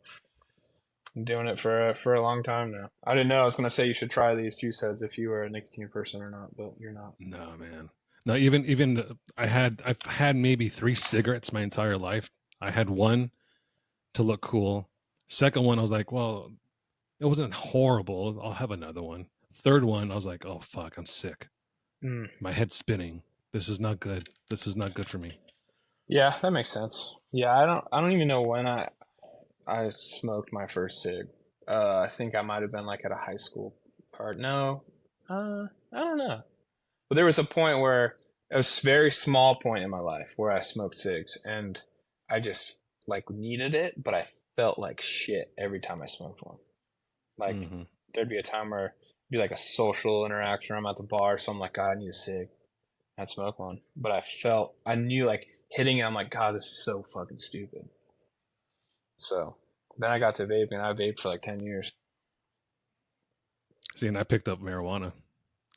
I'm doing it for a long time now. I didn't know I was gonna say you should try these juice heads if you were a nicotine person or not, but you're not.
No, man. No, even I've had maybe 3 cigarettes my entire life. I had one to look cool. Second one, I was like, well, it wasn't horrible. I'll have another one. Third one, I was like, oh fuck, I'm sick.
Mm.
My head's spinning. This is not good. This is not good for me.
Yeah, that makes sense. Yeah, I don't even know when I smoked my first cig. I think I might have been like at a high school part. No, I don't know. But there was a point where it was a very small point in my life where I smoked cigs, and I just like needed it, but I felt like shit every time I smoked one. Like
Hmm.
there'd be a time where it'd be like a social interaction. I'm at the bar, so I'm like, God, I need a cig. I'd smoke one, but I knew like hitting it. I'm like, God, this is so fucking stupid. So then I got to vaping. I vaped for like 10 years.
See, and I picked up marijuana,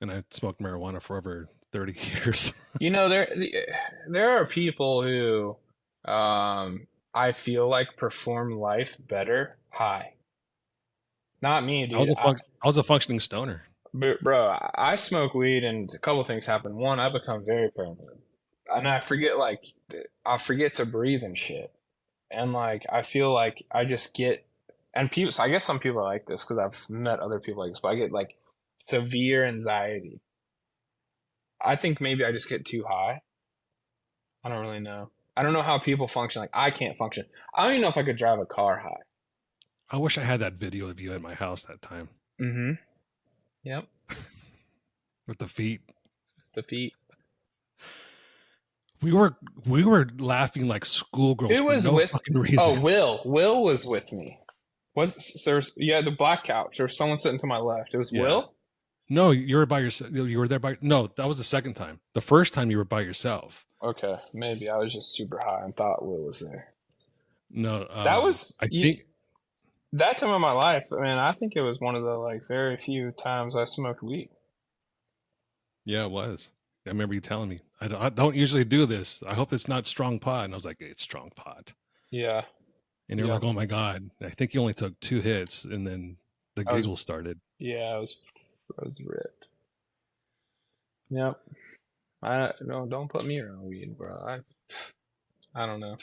and I smoked marijuana for over 30 years.
You know, there are people who, I feel like perform life better high. Not me, dude.
I was a functioning stoner.
Bro, I smoke weed, and a couple things happen. One, I become very paranoid, and I forget to breathe and shit. And like I feel like I just get, and people. So I guess some people are like this because I've met other people like this, but I get like severe anxiety. I think maybe I just get too high. I don't really know. I don't know how people function. Like I can't function. I don't even know if I could drive a car high.
I wish I had that video of you at my house that time
Mm-hmm. Yep.
with the feet.
The feet.
We were we were laughing like schoolgirls
Who
for
was
no
with?
fucking reason.
Oh, Will. Will was with me. Was there's yeah the black couch. There was someone sitting to my left. It was
Yeah.
Will.
No, you were by yourself. You were there by. No, that was the second time. The first time you were by yourself.
Okay, maybe I was just super high and thought Will was there.
No,
That was
I
you.
think
That time of my life. I mean, I think it was one of the like very few times I smoked weed.
yeah, it was. I remember you telling me. I don't usually do this. I hope it's not strong pot. And I was like, it's strong pot.
Yeah.
And you're like,
Yep.
oh my god. I think you only took 2 hits, and then the
I was.
giggles started.
Yeah. I was ripped. Yep. I no. Don't put me around weed, bro. I don't know.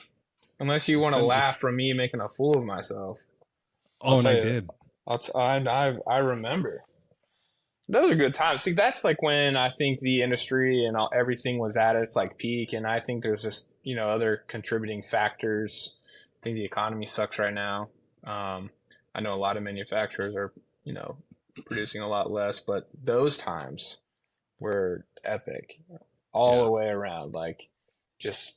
Unless you
It's
want to
been.
laugh from me making a fool of myself. I'll
Oh, and
tell
I
you.
did.
I remember. Those are good times. See, that's like when I think the industry and everything was at its like peak, and I think there's just other contributing factors. I think the economy sucks right now. I know a lot of manufacturers are you know producing a lot less, but those times were epic all the
Yeah.
way around. Like just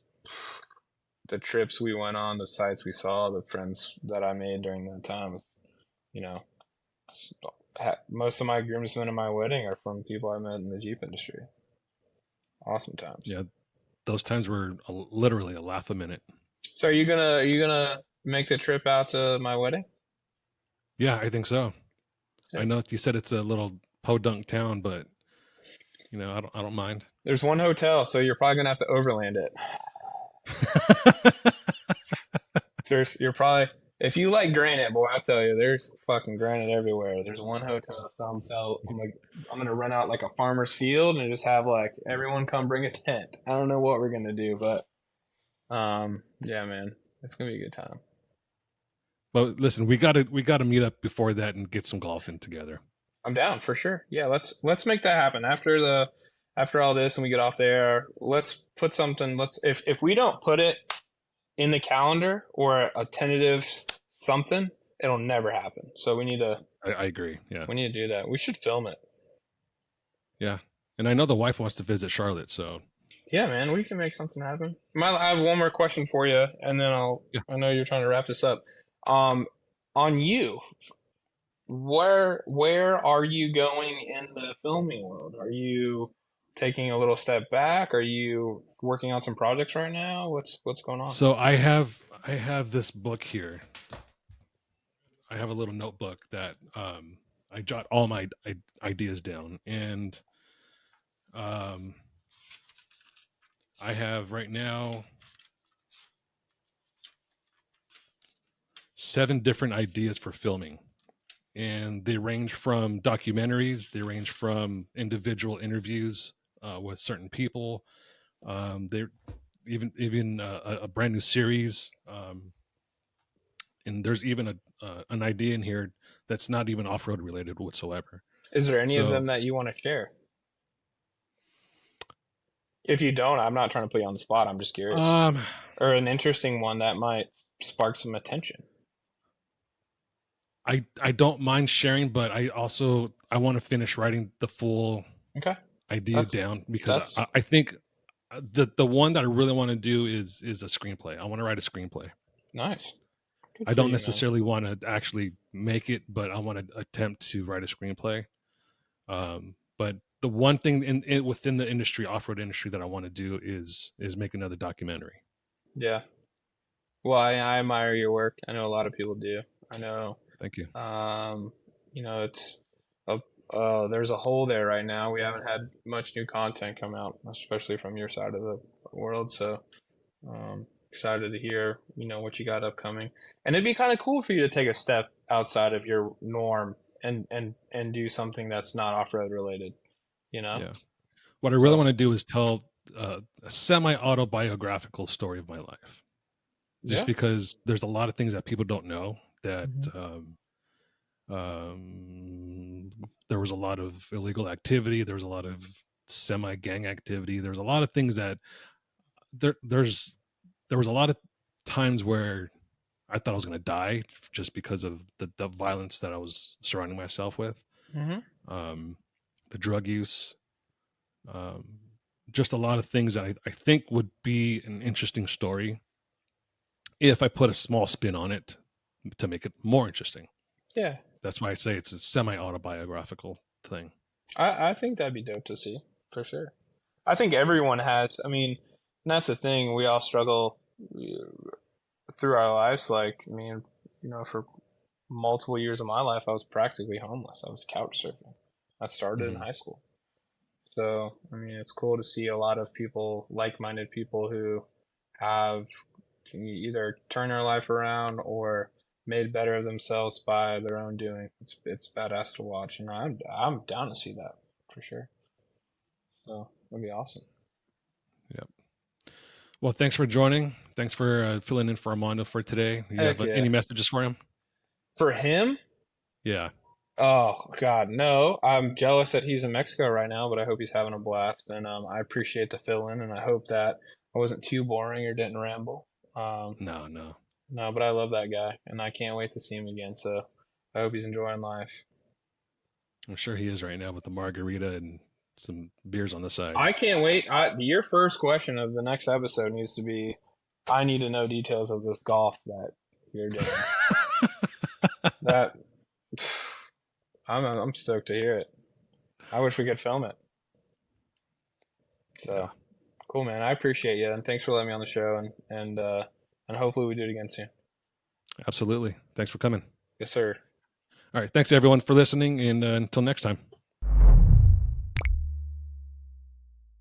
the trips we went on, the sites we saw, the friends that I made during that time. You know, most of my groomsmen in my wedding are from people I met in the Jeep industry. Awesome times.
Yeah. Those times were literally a laugh a minute.
So are you gonna make the trip out to my wedding?
Yeah, I think so. I
Sick.
know you said it's a little podunk town, but I don't mind.
There's one hotel, so you're probably gonna have to overland it. You're probably if you like granite, boy, I tell you, there's fucking granite everywhere. There's one hotel, so I'm gonna rent out like a farmer's field and just have like everyone come bring a tent. I don't know what we're gonna do, but yeah, man, it's gonna be a good time.
But listen, we gotta meet up before that and get some golf in together.
I'm down for sure. Yeah, let's make that happen after all this and we get off there. Let's put something. Let's if we don't put it in the calendar or a tentative something, it'll never happen. So
I agree. Yeah,
we need to do that. We should film it.
yeah. And I know the wife wants to visit Charlotte, so
Yeah, man, we can make something happen. I have one more question for you, and then
yeah.
I know you're trying to wrap this up. Um, on you, where are you going in the filming world? Are you taking a little step back? Are you working on some projects right now? What's going on?
So I have this book here. I have a little notebook that I jot all my ideas down, and um, I have right now 7 different ideas for filming, and they range from documentaries, they range from individual interviews with certain people. They're even a brand new series, and there's even an idea in here that's not even off road related whatsoever.
Is there any of
So
them that you want to share? If you don't, I'm not trying to put you on the spot. I'm just curious.
um,
Or an interesting one that might spark some attention.
I don't mind sharing, but I want to finish writing the full
Okay.
idea
That's
down, because
that's
I think the one that I really want to do is a screenplay. I want to write a screenplay.
nice. Good
I
for
don't
you, man.
necessarily want to actually make it, but I want to attempt to write a screenplay. But the one thing within the industry, off-road industry, that I want to do is make another documentary.
Yeah. Well, I admire your work. I know a lot of people do. I know,
Thank you.
um, it's a, there's a hole there right now. We haven't had much new content come out, especially from your side of the world. So, excited to hear, what you got upcoming. And it'd be kind of cool for you to take a step outside of your norm and do something that's not off-road related, you know?
Yeah. What I really
So,
want to do is tell a semi-autobiographical story of my life, just
yeah.
because there's a lot of things that people don't know, that
Hmm.
there was a lot of illegal activity, there was a lot of semi-gang activity, there's a lot of things that there's there was a lot of times where I thought I was going to die just because of the violence that I was surrounding myself with,
Hmm.
um, the drug use, um, just a lot of things that I think would be an interesting story if I put a small spin on it to make it more interesting.
Yeah.
That's why I say it's a semi-autobiographical thing.
I think that'd be dope to see for sure. I think everyone has. I mean, and that's the thing. We all struggle through our lives. Like, I mean, for multiple years of my life, I was practically homeless. I was couch surfing. I started in
Hmm.
high school. So, I mean, it's cool to see a lot of people, like-minded people who have either turned their life around or made better of themselves by their own doing. It's badass to watch, and I'm down to see that for sure. So that'd be awesome.
Yep. Well, thanks for joining. Thanks for filling in for Armando for today. You have
Heck yeah.
any messages for him?
For him,
Yeah.
oh God, no. I'm jealous that he's in Mexico right now, but I hope he's having a blast. And I appreciate the fill in, and I hope that I wasn't too boring or didn't ramble. Um,
No, no.
no, but I love that guy, and I can't wait to see him again. So I hope he's enjoying life.
I'm sure he is right now with the margarita and some beers on the side.
I can't wait. Your first question of the next episode needs to be, I need to know details of this golf that you're doing. That I'm stoked to hear it. I wish we could film it.
Yeah,
So cool, man. I appreciate you, and thanks for letting me on the show, and hopefully we do it again soon.
absolutely. Thanks for coming.
Yes, sir.
All right. Thanks everyone for listening, and until next time.